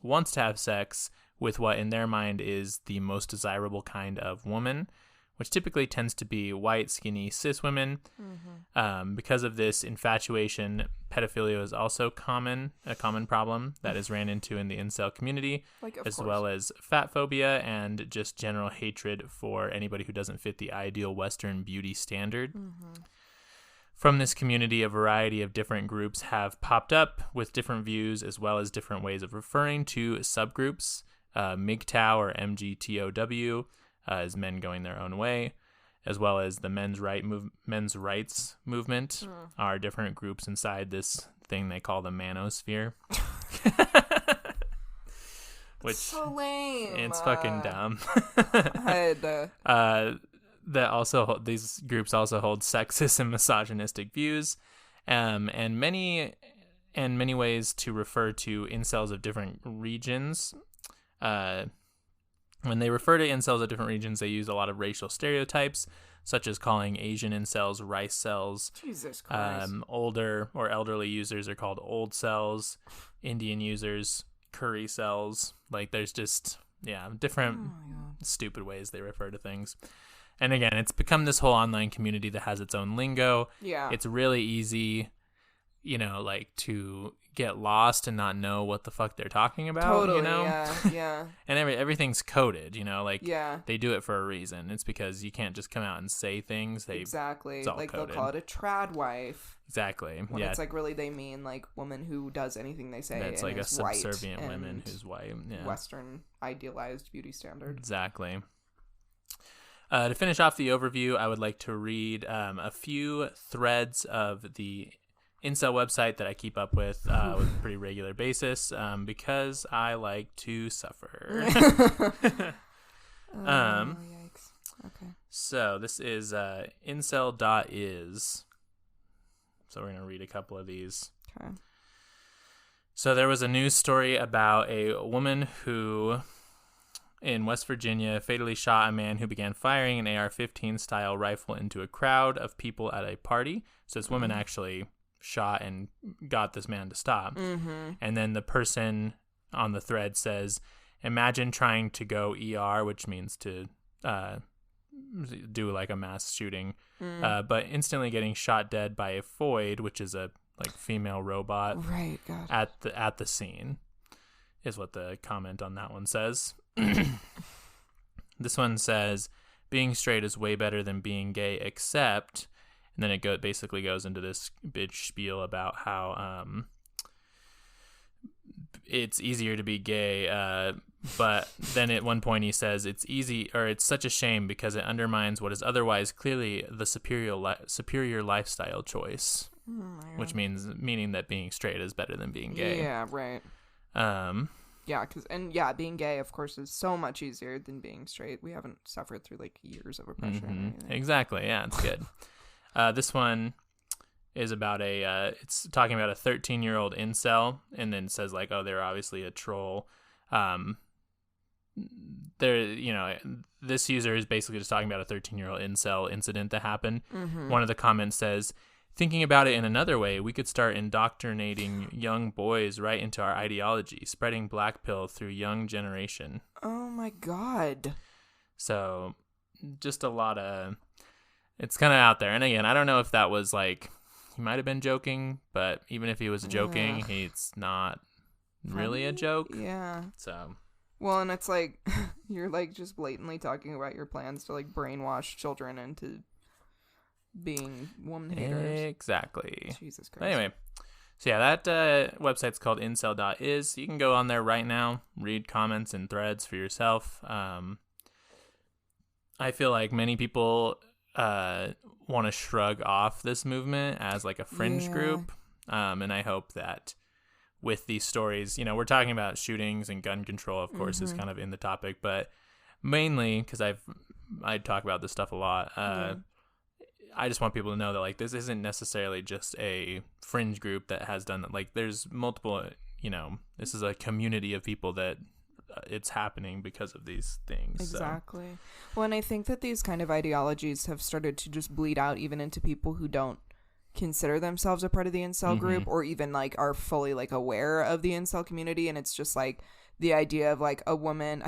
wants to have sex with what in their mind is the most desirable kind of woman, which typically tends to be white, skinny, cis women. Mm-hmm. Because of this infatuation, pedophilia is also a common problem that is ran into in the incel community, well as fat phobia and just general hatred for anybody who doesn't fit the ideal Western beauty standard. Mm-hmm. From this community, a variety of different groups have popped up with different views as well as different ways of referring to subgroups. MGTOW or MGTOW is men going their own way, as well as the men's rights movement are different groups inside this thing they call the manosphere. Which so lame. It's fucking dumb. These groups also hold sexist and misogynistic views, and many ways to refer to incels of different regions. When they refer to incels of different regions, they use a lot of racial stereotypes, such as calling Asian incels rice cells. Jesus Christ. Older or elderly users are called old cells. Indian users, curry cells. Like, there's just, different stupid ways they refer to things. And again, it's become this whole online community that has its own lingo. Yeah. It's really easy, to get lost and not know what the fuck they're talking about. Totally, yeah. And everything's coded, they do it for a reason. It's because you can't just come out and say things. Exactly. It's all like coded. They'll call it a trad wife. Exactly. When it's like really they mean like woman who does anything they say. That's like a subservient woman who's white. Yeah. Western idealized beauty standard. Exactly. To finish off the overview, I would like to read a few threads of the incel website that I keep up with a pretty regular basis because I like to suffer. Yikes. Okay. So this is incel.is. So we're going to read a couple of these. Okay. So there was a news story about a woman who, in West Virginia, fatally shot a man who began firing an AR-15 style rifle into a crowd of people at a party. So this woman actually shot and got this man to stop. Mm-hmm. And then the person on the thread says, imagine trying to go ER, which means to do like a mass shooting, but instantly getting shot dead by a FOID, which is a like female robot. Right, God. At the scene, is what the comment on that one says. This one says, being straight is way better than being gay, except, and then it basically goes into this big spiel about how it's easier to be gay, but then at one point he says it's such a shame because it undermines what is otherwise clearly the superior lifestyle choice, which meaning that being straight is better than being gay. Yeah, right. Yeah, being gay, of course, is so much easier than being straight. We haven't suffered through like years of oppression. Or anything. Exactly. Yeah, it's good. This one is about it's talking about a 13-year-old incel, and then says like, oh, they're obviously a troll. This user is basically just talking about a 13-year-old incel incident that happened. One of the comments says, thinking about it in another way, we could start indoctrinating young boys right into our ideology, spreading black pill through young generation. Oh my God. So just a lot of, it's kind of out there. And again, I don't know if that was like, he might have been joking, but even if he was joking, it's not really a joke. Yeah. So. Well, and it's like, you're like just blatantly talking about your plans to like brainwash children into being woman haters. Exactly. Jesus Christ. But anyway, so yeah, that website's called incel.is. You can go on there right now, read comments and threads for yourself. I feel like many people want to shrug off this movement as like a fringe group. And I hope that with these stories, we're talking about shootings and gun control, of course, is kind of in the topic, but mainly because I talk about this stuff a lot. I just want people to know that like this isn't necessarily just a fringe group that has done that. Like there's multiple, this is a community of people that it's happening because of these things. Exactly. So. Well, and I think that these kind of ideologies have started to just bleed out even into people who don't consider themselves a part of the incel group, or even like are fully like aware of the incel community. And it's just like the idea of like a woman,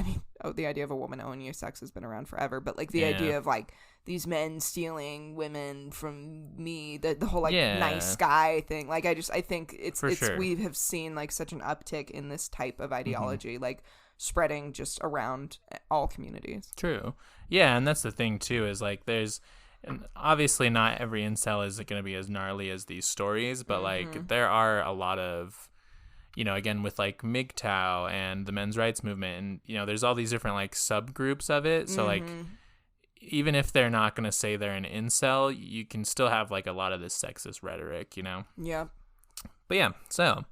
the idea of a woman owning your sex has been around forever, but like the idea of like these men stealing women from me, the whole like nice guy thing. Like I think it's sure. We have seen like such an uptick in this type of ideology, like spreading just around all communities. True. Yeah, and that's the thing too, is like and obviously not every incel is going to be as gnarly as these stories, but like there are a lot of, again with like MGTOW and the men's rights movement, and there's all these different like subgroups of it. So like even if they're not going to say they're an incel, you can still have like a lot of this sexist rhetoric, Yeah. But yeah, so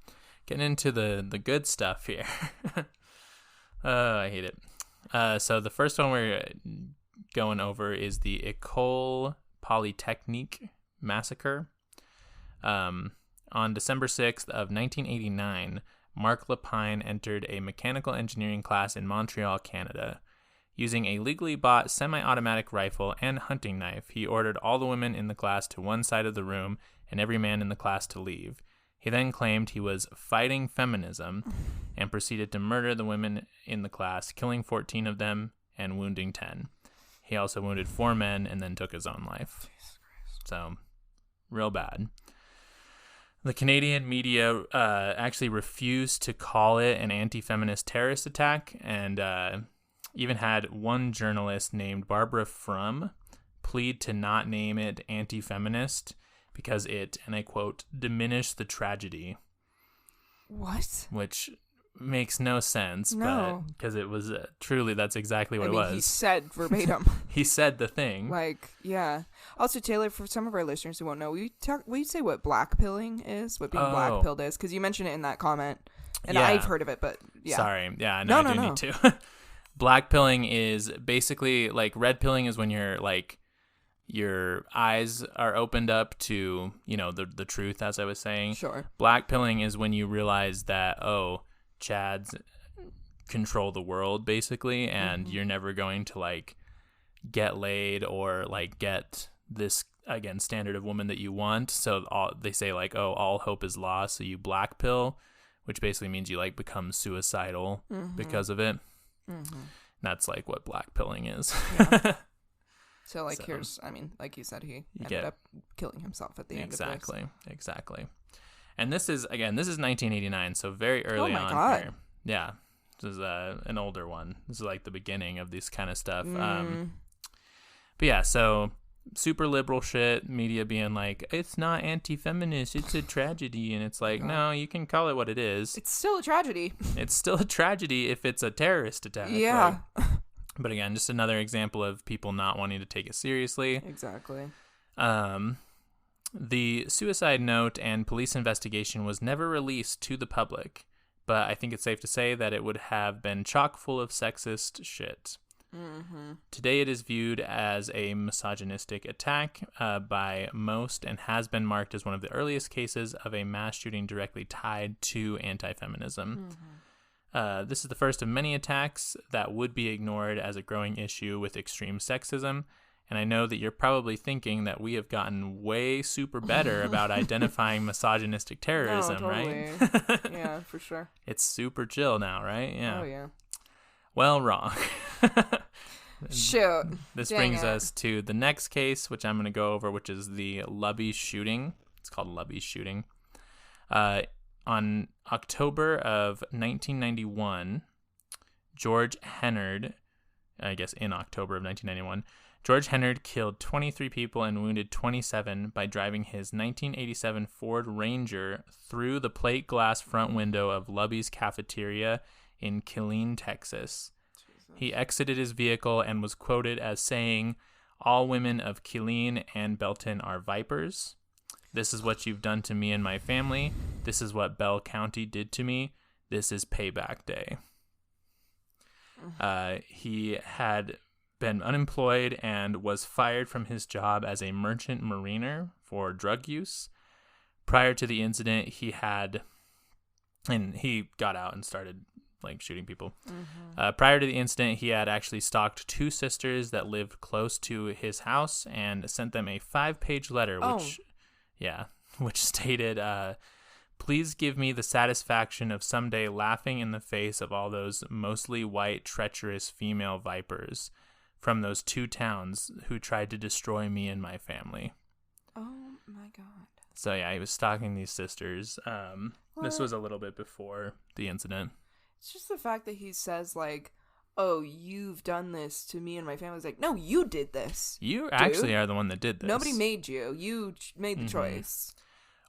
getting into the good stuff here. I hate it. So the first one we're going over is the École Polytechnique massacre. On December 6th of 1989, Mark Lapine entered a mechanical engineering class in Montreal, Canada. Using a legally bought semi-automatic rifle and hunting knife, he ordered all the women in the class to one side of the room and every man in the class to leave. He then claimed he was fighting feminism and proceeded to murder the women in the class, killing 14 of them and wounding 10. He also wounded 4 men and then took his own life. So, real bad. The Canadian media actually refused to call it an anti-feminist terrorist attack, and even had one journalist named Barbara Frum plead to not name it anti-feminist because it, and I quote, diminished the tragedy. What? Which makes no sense, no. But because it was truly, that's exactly what it was. He said verbatim. He said the thing. Like, yeah. Also, Taylor, for some of our listeners who won't know, will you say what blackpilling is? What being blackpilled is? Because you mentioned it in that comment, and I've heard of it, but yeah. Sorry. Yeah, no, I do need to. Blackpilling is basically like red pilling is when you're like your eyes are opened up to, the truth, as I was saying. Sure. Blackpilling is when you realize that, Chads control the world basically, and you're never going to like get laid or like get this again standard of woman that you want. So they say like, all hope is lost. So you black pill, which basically means you like become suicidal because of it. That's like what black pilling is. Yeah. So like like you said, he ended up killing himself at the end of this. Exactly. And this is 1989, so very early on God. here. Yeah. This is an older one. This is like the beginning of this kind of stuff. But yeah, so super liberal shit, media being like, it's not anti-feminist, it's a tragedy. And it's like, no, you can call it what it is. It's still a tragedy. It's still a tragedy if it's a terrorist attack. Yeah. Like, but again, just another example of people not wanting to take it seriously. Exactly. The suicide note and police investigation was never released to the public, but I think it's safe to say that it would have been chock full of sexist shit. Mm-hmm. Today it is viewed as a misogynistic attack by most and has been marked as one of the earliest cases of a mass shooting directly tied to anti-feminism. Mm-hmm. This is the first of many attacks that would be ignored as a growing issue with extreme sexism. And I know that you're probably thinking that we have gotten way super better about identifying misogynistic terrorism, right? Yeah, for sure. It's super chill now, right? Yeah. Oh, yeah. Well, wrong. Shoot. This brings us to the next case, which I'm going to go over, which is the Lubby shooting. It's called Lubby shooting. On October of 1991, George Hennard, I guess in October of 1991, George Hennard killed 23 people and wounded 27 by driving his 1987 Ford Ranger through the plate glass front window of Lubby's cafeteria in Killeen, Texas. Jesus. He exited his vehicle and was quoted as saying, "All women of Killeen and Belton are vipers. This is what you've done to me and my family. This is what Bell County did to me. This is payback day." He had been unemployed and was fired from his job as a merchant mariner for drug use. Prior to the incident, he got out and started like shooting people. Mm-hmm. Prior to the incident, he had actually stalked two sisters that lived close to his house and sent them a 5-page letter, which stated, "Please give me the satisfaction of someday laughing in the face of all those mostly white, treacherous female vipers from those two towns who tried to destroy me and my family." Oh my God. So yeah, he was stalking these sisters. This was a little bit before the incident. It's just the fact that he says like, "Oh, you've done this to me and my family." It's like, no, you did this. You actually are the one that did this. Nobody made you. You made the choice.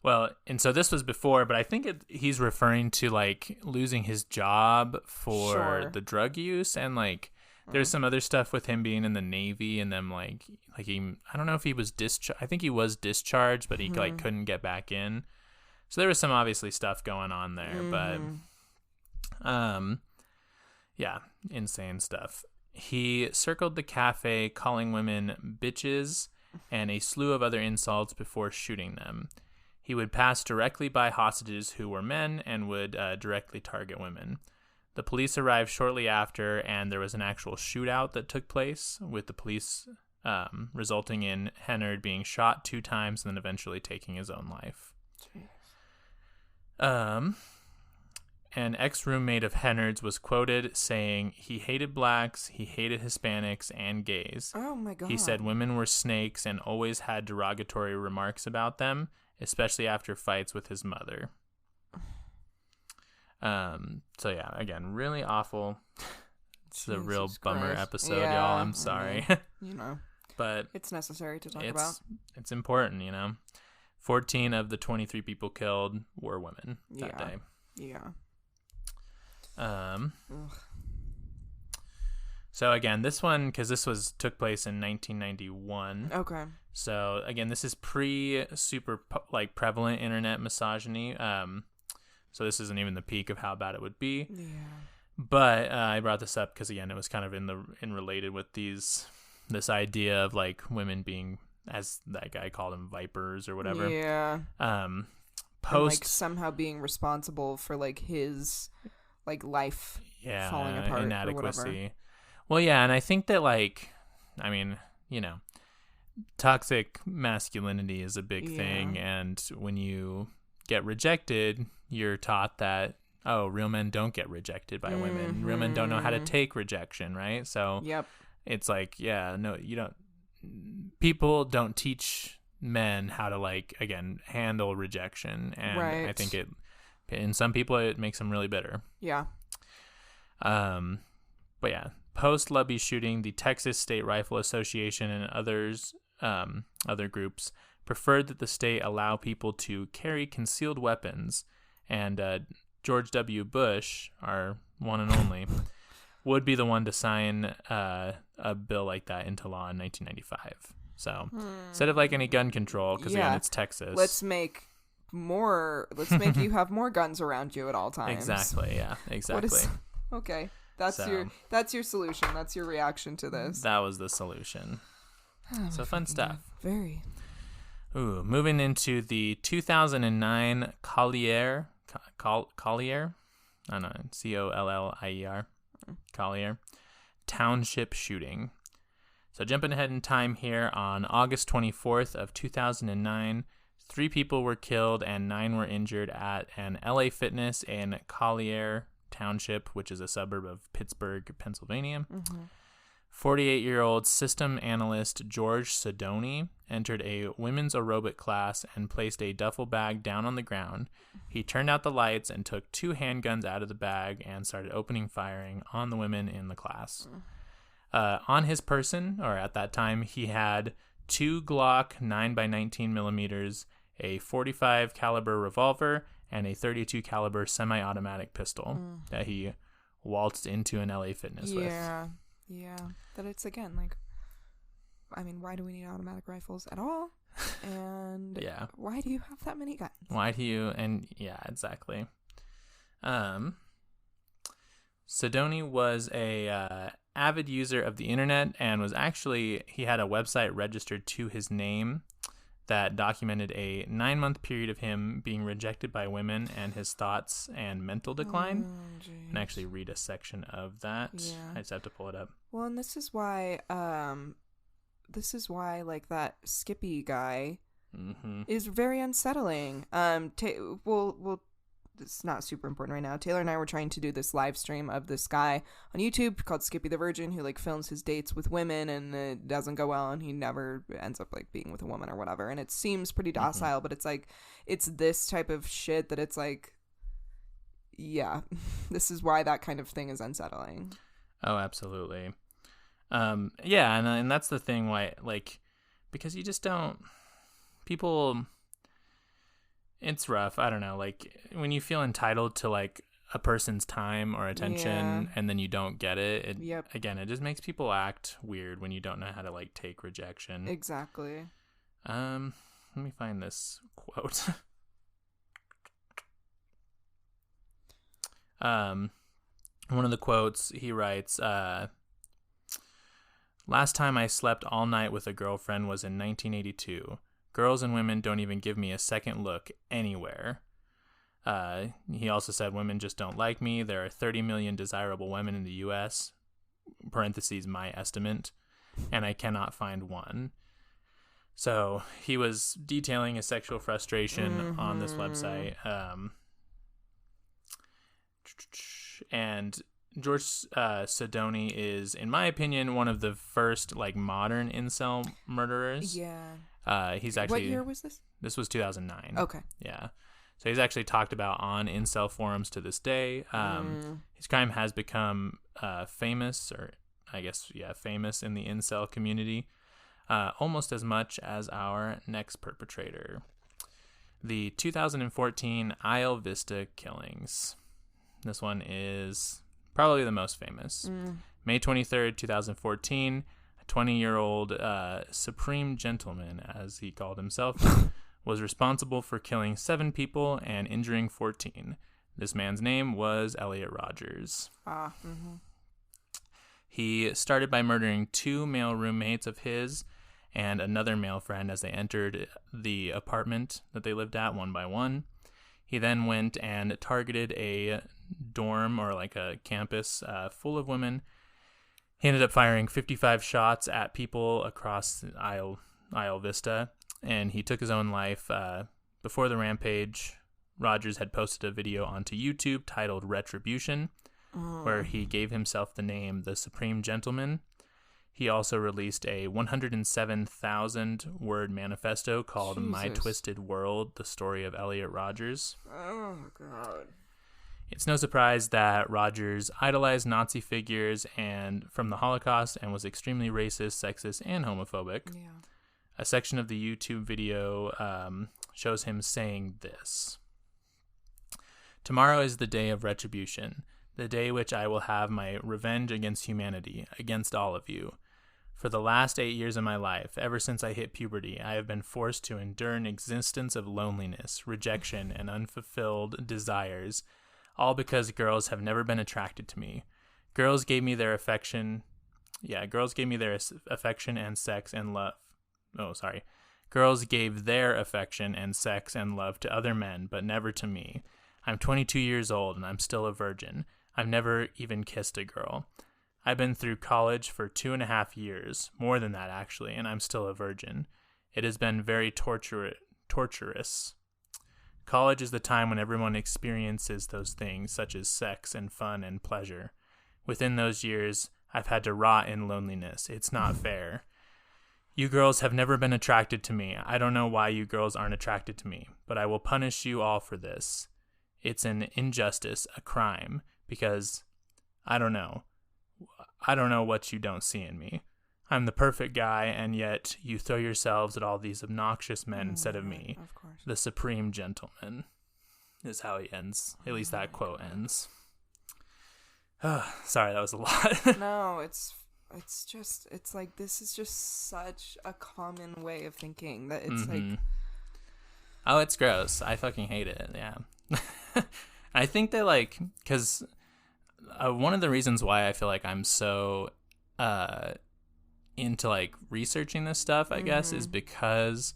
Well, and so this was before, but I think he's referring to like losing his job for the drug use, and like there's some other stuff with him being in the Navy and them like he, I don't know if he was discharged. I think he was discharged, but he like couldn't get back in. So there was some obviously stuff going on there, but yeah, insane stuff. He circled the cafe calling women bitches and a slew of other insults before shooting them. He would pass directly by hostages who were men and would directly target women. The police arrived shortly after, and there was an actual shootout that took place, with the police resulting in Hennard being shot 2 times and then eventually taking his own life. Jeez. An ex-roommate of Hennard's was quoted saying he hated blacks, he hated Hispanics, and gays. Oh my God. He said women were snakes and always had derogatory remarks about them, especially after fights with his mother. So yeah, again, really awful. It's a real bummer episode, y'all. I'm sorry. But it's necessary to talk about. It's important, 14 of the 23 people killed were women that day. Yeah. So again, this one, because this took place in 1991. Okay. So again, this is super prevalent internet misogyny. So this isn't even the peak of how bad it would be. Yeah. But I brought this up because again, it was kind of in related with this idea of like women being, as that guy called them, vipers or whatever. Yeah. And like somehow being responsible for like his like life falling apart, inadequacy. Or whatever. Well, yeah, and I think that toxic masculinity is a big thing, and when you get rejected, you're taught that, oh, real men don't get rejected by women. Real men don't know how to take rejection, right? So it's like, no, you don't. People don't teach men how to like, again, handle rejection. And Right. I think in some people it makes them really bitter. Yeah. But yeah, post Lubby shooting, the Texas State Rifle Association and other groups preferred that the state allow people to carry concealed weapons, and George W. Bush, our one and only, would be the one to sign a bill like that into law in 1995. So instead of like any gun control, because again, it's Texas. Let's make you have more guns around you at all times. Exactly. Yeah. Exactly. Okay. That's your solution. That's your reaction to this. That was the solution. So fun stuff. Very. Ooh, moving into the 2009 Collier. I don't know, Collier. Collier Township shooting. So jumping ahead in time here, on August 24th of 2009, 3 people were killed and 9 were injured at an LA Fitness in Collier Township, which is a suburb of Pittsburgh, Pennsylvania. 48-year-old system analyst George Sidoni entered a women's aerobic class and placed a duffel bag down on the ground. He turned out the lights and took 2 handguns out of the bag and started opening firing on the women in the class. On his person, or at that time, he had 2 Glock 9x19 millimeters, a .45 caliber revolver, and a .32 caliber semi-automatic pistol that he waltzed into an LA Fitness with. Yeah. That it's, again, like, I mean, why do we need automatic rifles at all? And why do you have that many guns? Why do you? And yeah, exactly. Sidoni was a avid user of the internet and he had a website registered to his name that documented a 9-month period of him being rejected by women and his thoughts and mental decline. And actually read a section of that. Yeah. I just have to pull it up. Well, and this is why like that Skippy guy is very unsettling. It's not super important right now. Taylor and I were trying to do this live stream of this guy on YouTube called Skippy the Virgin, who like films his dates with women, and it doesn't go well, and he never ends up like being with a woman or whatever. And it seems pretty docile, but it's like, it's this type of shit that it's like, yeah, this is why that kind of thing is unsettling. Oh, absolutely. Yeah, and that's the thing, why, like, because you just don't, people, it's rough. I don't know, like, when you feel entitled to like a person's time or attention and then you don't get it, again, it just makes people act weird when you don't know how to like take rejection. Exactly. Let me find this quote. One of the quotes, he writes, last time I slept all night with a girlfriend was in 1982. Girls and women don't even give me a second look anywhere. He also said, women just don't like me. There are 30 million desirable women in the U.S., parentheses, my estimate, and I cannot find one. So he was detailing his sexual frustration on this website. And George Sidoni is, in my opinion, one of the first like modern incel murderers. Yeah. He's actually. What year was this? This was 2009. Okay. Yeah. So he's actually talked about on incel forums to this day. His crime has become famous, or I guess, famous in the incel community, almost as much as our next perpetrator. The 2014 Isle Vista killings. This one is probably the most famous. May 23rd, 2014, a 20-year-old Supreme Gentleman, as he called himself, was responsible for killing 7 people and injuring 14. This man's name was Elliot Rogers. He started by murdering 2 male roommates of his and another male friend as they entered the apartment that they lived at one by one. He then went and targeted a dorm, or like a campus full of women. He ended up firing 55 shots at people across Isle Vista, and he took his own life. Before the rampage, Rogers had posted a video onto YouTube titled Retribution, where he gave himself the name The Supreme Gentleman. He also released a 107,000-word manifesto called My Twisted World, The Story of Elliot Rodgers. Oh, God. It's no surprise that Rodgers idolized Nazi figures and from the Holocaust and was extremely racist, sexist, and homophobic. Yeah. A section of the YouTube video shows him saying this. Tomorrow is the day of retribution, the day which I will have my revenge against humanity, against all of you. For the last 8 years of my life, ever since I hit puberty, I have been forced to endure an existence of loneliness, rejection, and unfulfilled desires, all because girls have never been attracted to me. Girls gave me their affection and sex and love. Oh, sorry. Girls gave their affection and sex and love to other men, but never to me. I'm 22 years old and I'm still a virgin. I've never even kissed a girl. I've been through college for 2.5 years, more than that actually, and I'm still a virgin. It has been very torturous. College is the time when everyone experiences those things, such as sex and fun and pleasure. Within those years, I've had to rot in loneliness. It's not fair. You girls have never been attracted to me. I don't know why you girls aren't attracted to me, but I will punish you all for this. It's an injustice, a crime, because I don't know. I don't know what you don't see in me. I'm the perfect guy, and yet you throw yourselves at all these obnoxious men instead of me. Of course. The supreme gentleman is how he ends. At least that quote ends. Sorry, that was a lot. No, it's like this is just such a common way of thinking that it's like. Oh, it's gross. I fucking hate it. Yeah. I think that because one of the reasons why I feel like I'm so into researching this stuff, I guess, is because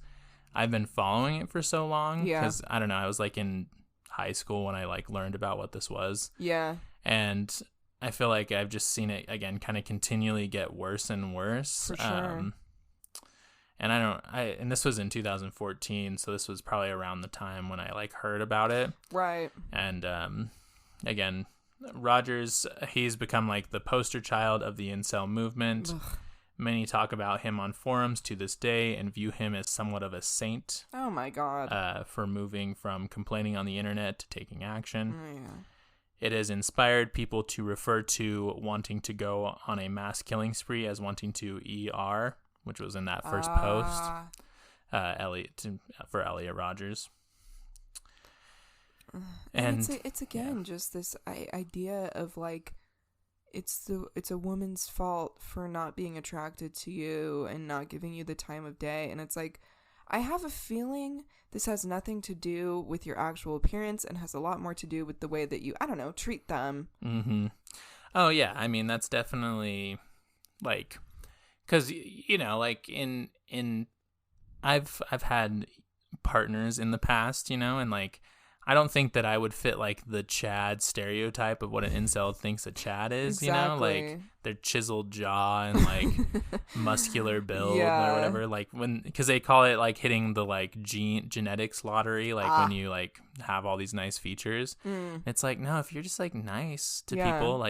I've been following it for so long. Yeah. Because I don't know, I was in high school when I learned about what this was. Yeah. And I feel like I've just seen it again, kind of continually get worse and worse. For sure. And this was in 2014, so this was probably around the time when I heard about it. Right. And again, Rodgers, he's become the poster child of the incel movement. Ugh. Many talk about him on forums to this day and view him as somewhat of a saint. Oh my God. For moving from complaining on the internet to taking action. Oh, yeah. It has inspired people to refer to wanting to go on a mass killing spree as wanting to ER, which was in that first post. For Elliot Rodgers. And it's again just this idea of it's a woman's fault for not being attracted to you and not giving you the time of day, and it's I have a feeling this has nothing to do with your actual appearance and has a lot more to do with the way that you, I don't know, treat them. Mm-hmm. Oh yeah, I mean that's definitely because in I've had partners in the past, and I don't think that I would fit the Chad stereotype of what an incel thinks a Chad is, Exactly. Their chiseled jaw and muscular build Yeah. or whatever, because they call it hitting the genetics lottery, when you have all these nice features. It's no, if you're just nice to Yeah. people,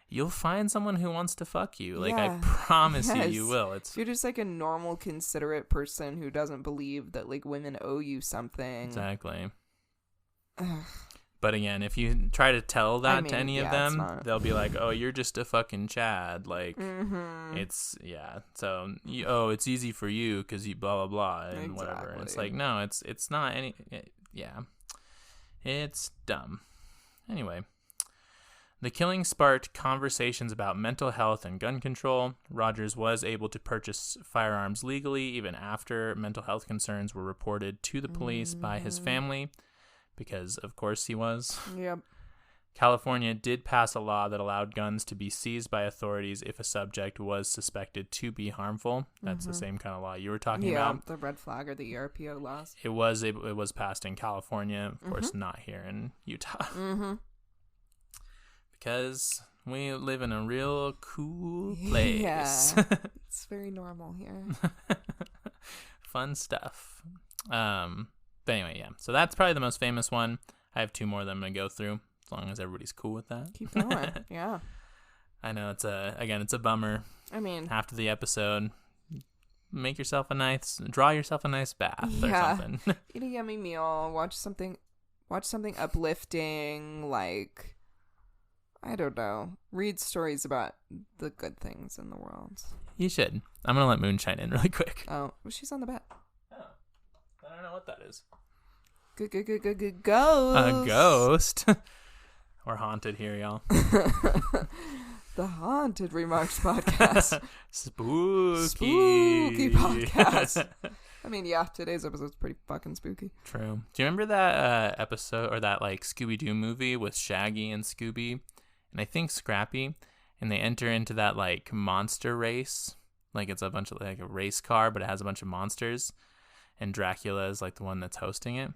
you'll find someone who wants to fuck you. Yeah. I promise Yes. you will. If you're just a normal, considerate person who doesn't believe that women owe you something. Exactly. Ugh. But again, if you try to tell that to any of yeah, it's them, not. they'll be oh, you're just a fucking Chad. It's, yeah. So, it's easy for you because you blah, blah, blah, and whatever. And it's Exactly. no, it's not any, yeah. It's dumb. Anyway. The killing sparked conversations about mental health and gun control. Rodgers was able to purchase firearms legally even after mental health concerns were reported to the police by his family, because of course he was. Yep. California did pass a law that allowed guns to be seized by authorities if a subject was suspected to be harmful. That's the same kind of law you were talking about. The red flag or the ERPO laws. It was passed in California, of course, not here in Utah. Because we live in a real cool place. Yeah. It's very normal here. Fun stuff. But anyway, yeah. So that's probably the most famous one. I have 2 more that I'm going to go through, as long as everybody's cool with that. Keep going. Yeah. I know it's a bummer. I mean, after the episode, draw yourself a nice bath or something. Eat a yummy meal, watch something uplifting, like, I don't know, read stories about the good things in the world. You should. I'm going to let Moonshine in really quick. Oh, well, she's on the bed. Oh, I don't know what that is. Good ghost. A ghost. We're haunted here, y'all. The Haunted Remarks podcast. Spooky podcast. I mean, yeah, today's episode's pretty fucking spooky. True. Do you remember that episode or that like Scooby-Doo movie with Shaggy and Scooby and I think Scrappy, and they enter into that like monster race? Like it's a bunch of like a race car, but it has a bunch of monsters, and Dracula is like the one that's hosting it.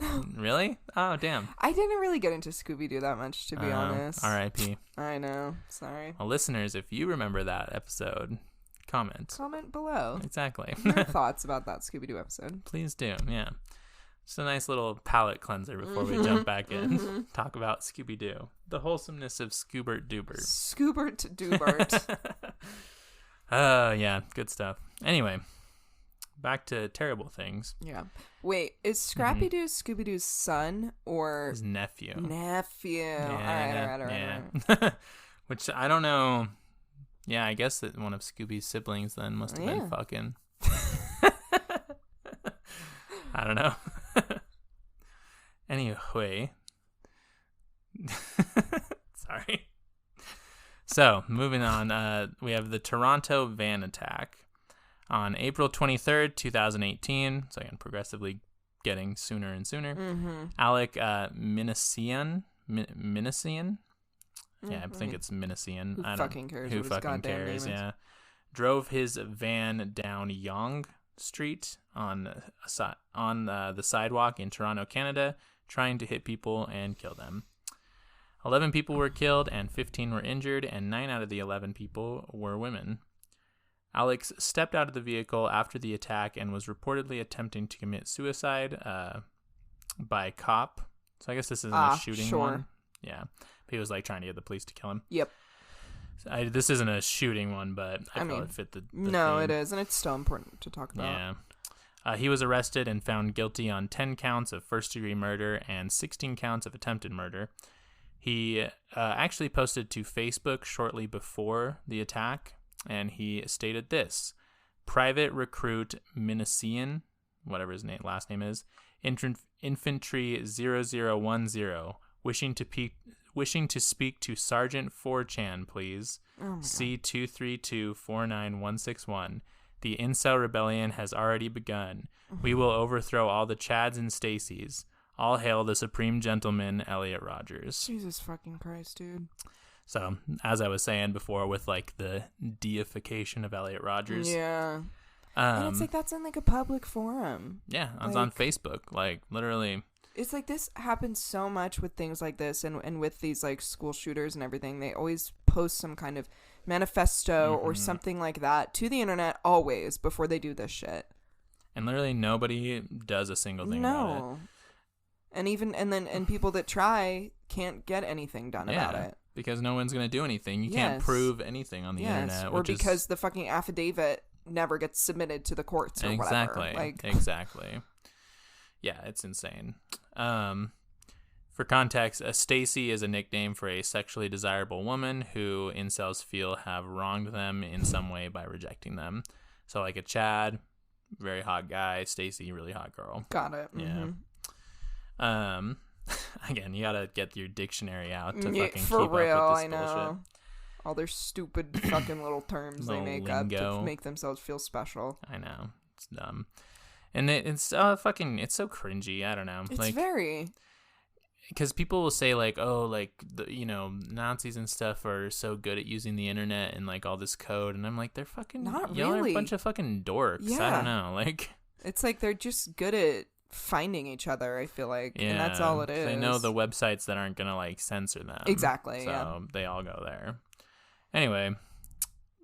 No. Really? Oh, damn. I didn't really get into Scooby-Doo that much, to be honest. R.I.P. I know. Sorry. Well, listeners, if you remember that episode, comment below. Exactly. Your thoughts about that Scooby-Doo episode. Please do, yeah. Just a nice little palate cleanser before we jump back in. Talk about Scooby-Doo. The wholesomeness of Scoobert Doobert. Scoobert Doobert. Oh, yeah. Good stuff. Anyway, back to terrible things. Yeah. Wait, is Scrappy-Doo Scooby-Doo's son or... His nephew. Nephew. Yeah, All right. Which, I don't know. Yeah, I guess that one of Scooby's siblings then must have been fucking. I don't know. Anyway. Sorry. So, moving on, we have the Toronto van attack. On April 23rd, 2018, so again, progressively getting sooner and sooner, Alec Minasian? Yeah, I think it's Minasian. Who fucking cares? Who fucking cares, yeah. Drove his van down Yonge Street on the sidewalk in Toronto, Canada, trying to hit people and kill them. 11 people were killed and 15 were injured, and 9 out of the 11 people were women. Alex stepped out of the vehicle after the attack and was reportedly attempting to commit suicide by a cop. So I guess this isn't a shooting one. Yeah. But he was like trying to get the police to kill him. Yep. So this isn't a shooting one, but I mean, it fit the no, theme. It is, and it's still important to talk about. Yeah. He was arrested and found guilty on 10 counts of first-degree murder and 16 counts of attempted murder. He actually posted to Facebook shortly before the attack, and he stated this: Private Recruit Minasian, whatever his last name is, Infantry 0010, wishing to speak to Sergeant 4chan, please. C23249161. The incel rebellion has already begun. We will overthrow all the Chads and Stacys. All hail the Supreme Gentleman, Elliot Rogers. Jesus fucking Christ, dude. So, as I was saying before, with like the deification of Elliot Rogers. Yeah. And it's like that's in like a public forum. Yeah, it's on Facebook. Like, literally. It's like this happens so much with things like this and with these like school shooters and everything. They always post some kind of manifesto or something like that to the internet always before they do this shit. And literally nobody does a single thing about it. And people that try can't get anything done about it. Because no one's going to do anything. You can't prove anything on the internet. Or because the fucking affidavit never gets submitted to the courts or whatever. Exactly. Yeah, it's insane. For context, a Stacy is a nickname for a sexually desirable woman who incels feel have wronged them in some way by rejecting them. So like a Chad, very hot guy. Stacy, really hot girl. Got it. Yeah. Again, you gotta get your dictionary out to fucking for keep real, up with this I know. bullshit. All their stupid fucking little terms they make up to make themselves feel special. I know. It's dumb. And it's so cringy. I don't know. It's very... Because people will say like, oh, like, Nazis and stuff are so good at using the internet and like all this code. And I'm like, they're fucking... Not y'all really. are a bunch of fucking dorks. Yeah. I don't know. Like... It's like they're just good at finding each other, I feel like. Yeah, and that's all it is. They know the websites that aren't going to like censor them. Exactly, So they all go there. Anyway,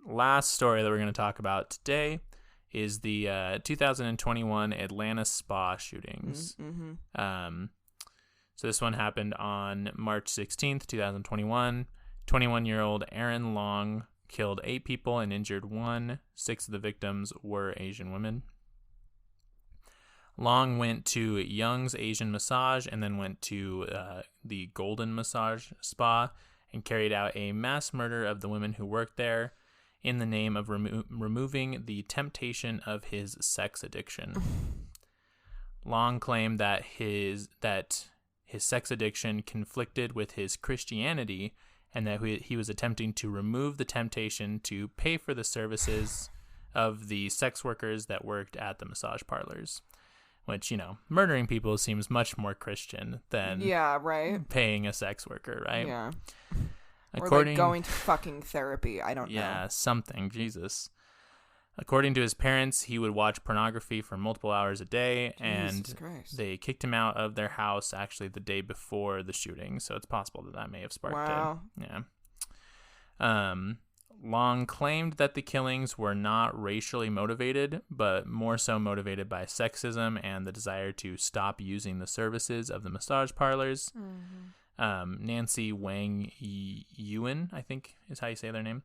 last story that we're going to talk about today is the 2021 Atlanta spa shootings. So this one happened on March 16th, 2021. 21-year-old Aaron Long killed 8 people and injured 1. 6 of the victims were Asian women. Long went to Young's Asian Massage and then went to the Golden Massage Spa and carried out a mass murder of the women who worked there in the name of removing the temptation of his sex addiction. Long claimed that his sex addiction conflicted with his Christianity and that he was attempting to remove the temptation to pay for the services of the sex workers that worked at the massage parlors. Which, murdering people seems much more Christian than paying a sex worker, right? Yeah. Or like going to fucking therapy. I don't know. Yeah, something. Jesus. According to his parents, he would watch pornography for multiple hours a day, and they kicked him out of their house actually the day before the shooting, so it's possible that may have sparked it. Yeah. Long claimed that the killings were not racially motivated, but more so motivated by sexism and the desire to stop using the services of the massage parlors. Mm-hmm. Nancy Wang Yuen, I think is how you say their name,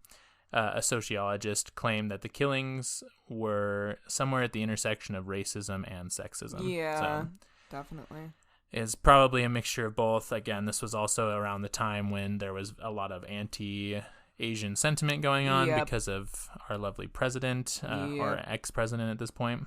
a sociologist, claimed that the killings were somewhere at the intersection of racism and sexism. Yeah, so, definitely. It's probably a mixture of both. Again, this was also around the time when there was a lot of anti-Asian sentiment going on because of our lovely president, or ex-president at this point.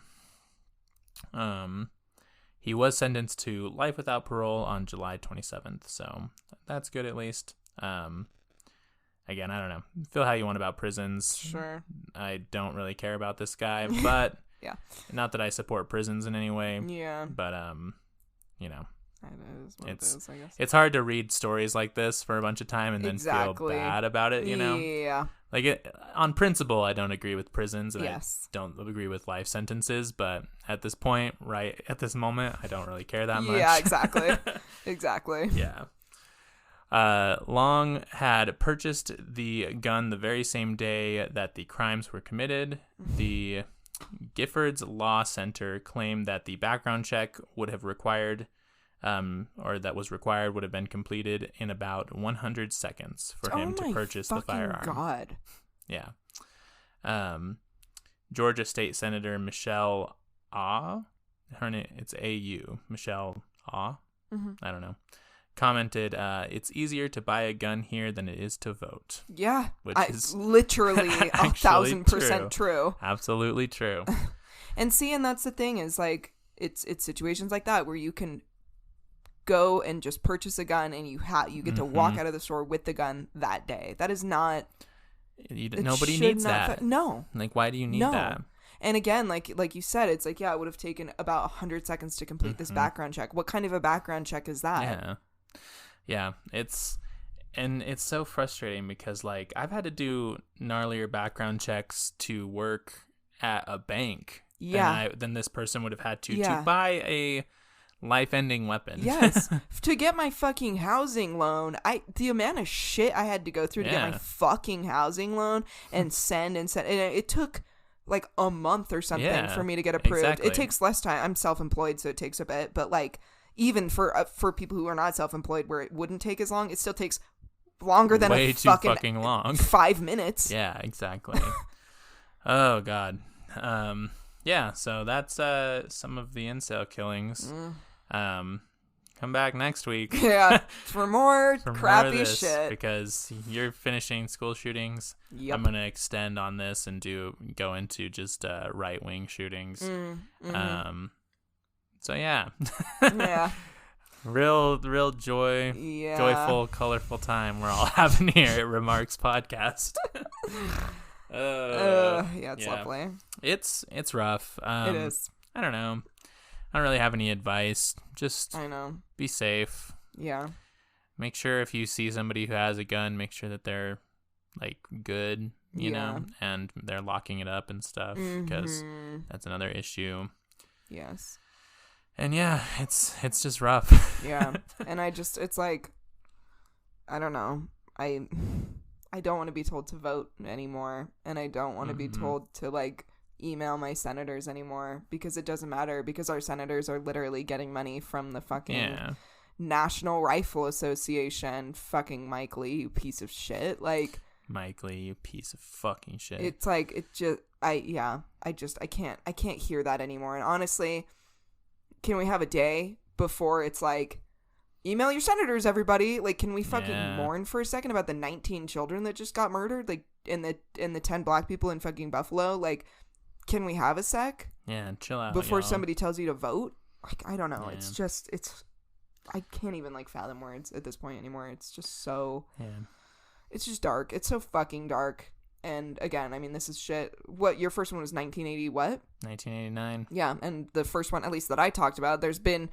He was sentenced to life without parole on July 27th, so that's good at least. Again, I don't know. Feel how you want about prisons. Sure. I don't really care about this guy, but not that I support prisons in any way. Yeah. But it is, I guess. It's hard to read stories like this for a bunch of time and then feel bad about it, Yeah. Like, on principle, I don't agree with prisons, and I don't agree with life sentences, but at this point, right at this moment, I don't really care that much. Yeah, exactly. Exactly. Yeah. Long had purchased the gun the very same day that the crimes were committed. The Giffords Law Center claimed that the background check would have required would have been completed in about 100 seconds for him to purchase the firearm. Oh my God. Yeah. Georgia State Senator Michelle Ah, her name, it's A-U, Michelle Ah, I don't know, commented, it's easier to buy a gun here than it is to vote. Yeah, which is literally 1,000% true. Absolutely true. And that's the thing is, like, it's situations like that where you can go and just purchase a gun and you get to walk out of the store with the gun that day. That is not... Nobody needs that. No. Like, why do you need that? And again, like you said, it's like, it would have taken about 100 seconds to complete this background check. What kind of a background check is that? Yeah. It's so frustrating because, like, I've had to do gnarlier background checks to work at a bank than this person would have had to buy a life-ending weapon. Yes. To get my fucking housing loan, the amount of shit I had to go through to get my fucking housing loan and send, and it took like a month or something for me to get approved. Exactly. It takes less time. I'm self-employed, so it takes a bit, but like even for people who are not self-employed where it wouldn't take as long, it still takes longer than way too fucking long. 5 minutes. Yeah, exactly. Oh God. Yeah, so that's some of the incel killings. Come back next week. Yeah, for more crappy shit. Because you're finishing school shootings. Yep. I'm gonna extend on this and go into just right wing shootings. So yeah. Yeah. Real joyful, colorful time we're all having here at Remarks Podcast. Yeah, it's lovely. It's rough. It is. I don't know. I don't really have any advice. Just be safe. Yeah. Make sure if you see somebody who has a gun, make sure that they're like good, you know, and they're locking it up and stuff, because that's another issue. Yes. And yeah, it's just rough. Yeah. And it's like, I don't know. I don't want to be told to vote anymore, and I don't want to be told to like email my senators anymore, because it doesn't matter, because our senators are literally getting money from the fucking National Rifle Association. Fucking Mike Lee, you piece of shit. Like, Mike Lee, you piece of fucking shit. It's like, I can't hear that anymore. And honestly, can we have a day before it's like, email your senators, everybody? Like, can we fucking mourn for a second about the 19 children that just got murdered? Like, and the 10 black people in fucking Buffalo? Like, can we have a sec? Yeah, chill out. Before y'all. somebody tells you to vote? Like, I don't know. Yeah. It's just, I can't even, like, fathom words at this point anymore. It's just so... Yeah. It's just dark. It's so fucking dark. And again, I mean, this is shit. What, your first one was 1980 what? 1989. Yeah, and the first one, at least that I talked about, there's been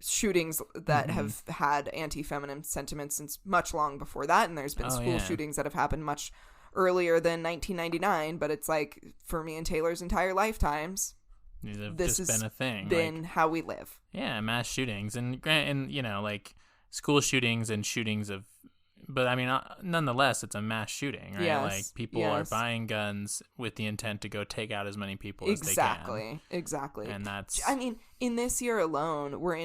shootings that have had anti-feminine sentiments since much long before that, and there's been school shootings that have happened much earlier than 1999, but it's like, for me and Taylor's entire lifetimes, this has been a thing. Been like, how we live. Yeah, mass shootings. And you know, like, school shootings and shootings of... But, I mean, nonetheless, it's a mass shooting, right? Yes, like, people are buying guns with the intent to go take out as many people as they can. Exactly. And that's... I mean, in this year alone, we're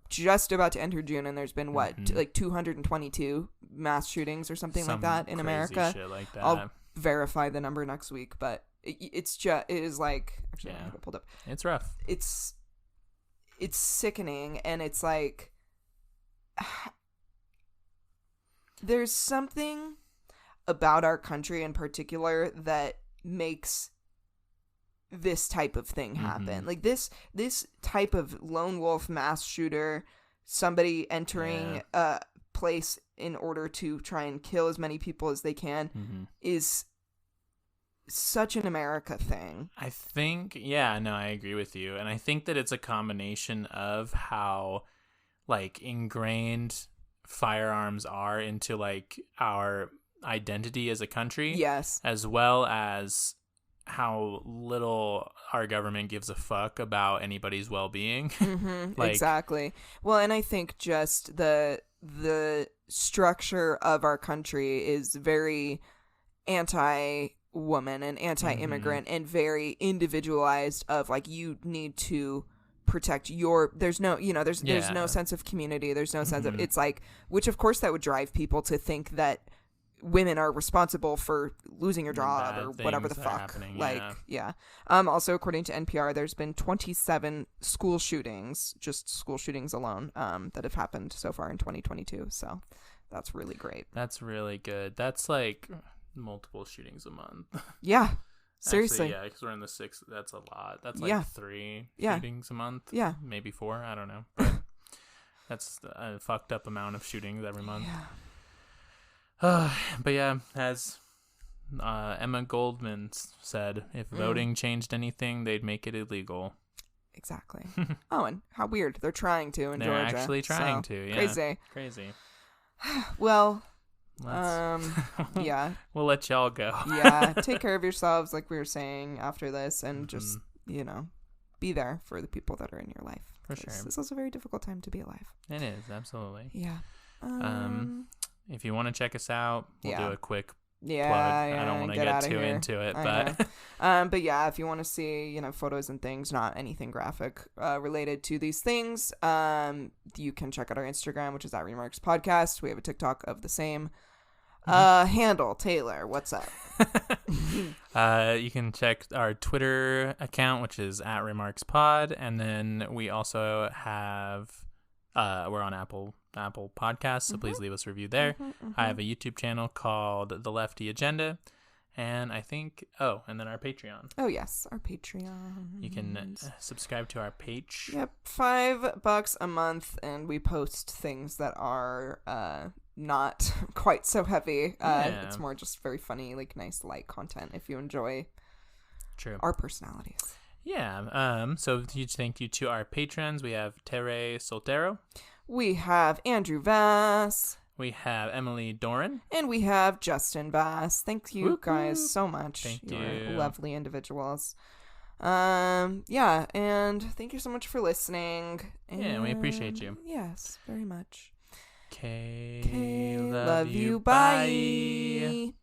just about to enter June, and there's been, like 222 mass shootings or something like that in America. Shit like that. I'll verify the number next week, but it is like... Actually, I have it pulled up. It's rough. It's sickening, and it's like... There's something about our country in particular that makes this type of thing happen. Like this type of lone wolf mass shooter, somebody entering a place in order to try and kill as many people as they can is such an America thing. I think, I agree with you. And I think that it's a combination of how, like, ingrained firearms are into, like, our identity as a country. Yes. As well as how little our government gives a fuck about anybody's well-being. Like, exactly. Well, and I think just the structure of our country is very anti-woman and anti-immigrant and very individualized of, like, you need to protect there's no sense of community, there's no sense of, it's like, which of course that would drive people to think that women are responsible for losing your job or whatever the fuck. Also, according to NPR, there's been 27 school shootings alone, that have happened so far in 2022, so that's really great. That's really good. That's like multiple shootings a month. Yeah. Seriously. Actually, because we're in the 6th. That's a lot. That's like 3 shootings a month. Yeah. Maybe 4. I don't know. But that's a fucked up amount of shootings every month. Yeah. But yeah, as Emma Goldman said, if voting changed anything, they'd make it illegal. Exactly. Oh, and how weird. They're trying to in They're Georgia. They're actually trying to, yeah. Crazy. Well... We'll let y'all go. Take care of yourselves, like we were saying after this, and just be there for the people that are in your life. For sure. This is a very difficult time to be alive. It is, absolutely. Yeah. If you want to check us out, we'll do a quick plug. I don't want to get too into it, but but yeah, if you want to see photos and things, not anything graphic related to these things, you can check out our Instagram, which is @Remarks Podcast. We have a TikTok of the same handle. Taylor, what's up? You can check our Twitter account, which is @RemarksPod, and then we also have we're on Apple Podcasts, so please leave us a review there. I have a YouTube channel called The Lefty Agenda, and I think and then our Patreon. Oh yes, our Patreon. You can subscribe to our page. Yep, $5 a month, and we post things that are not quite so heavy. It's more just very funny, like nice light content if you enjoy our personalities. Yeah. So huge thank you to our patrons. We have Tere Soltero. We have Andrew Vass. We have Emily Doran. And we have Justin Vass. Thank you guys so much. Thank You're lovely individuals. And thank you so much for listening. And we appreciate you. Yes, very much. Okay. Love you. Bye.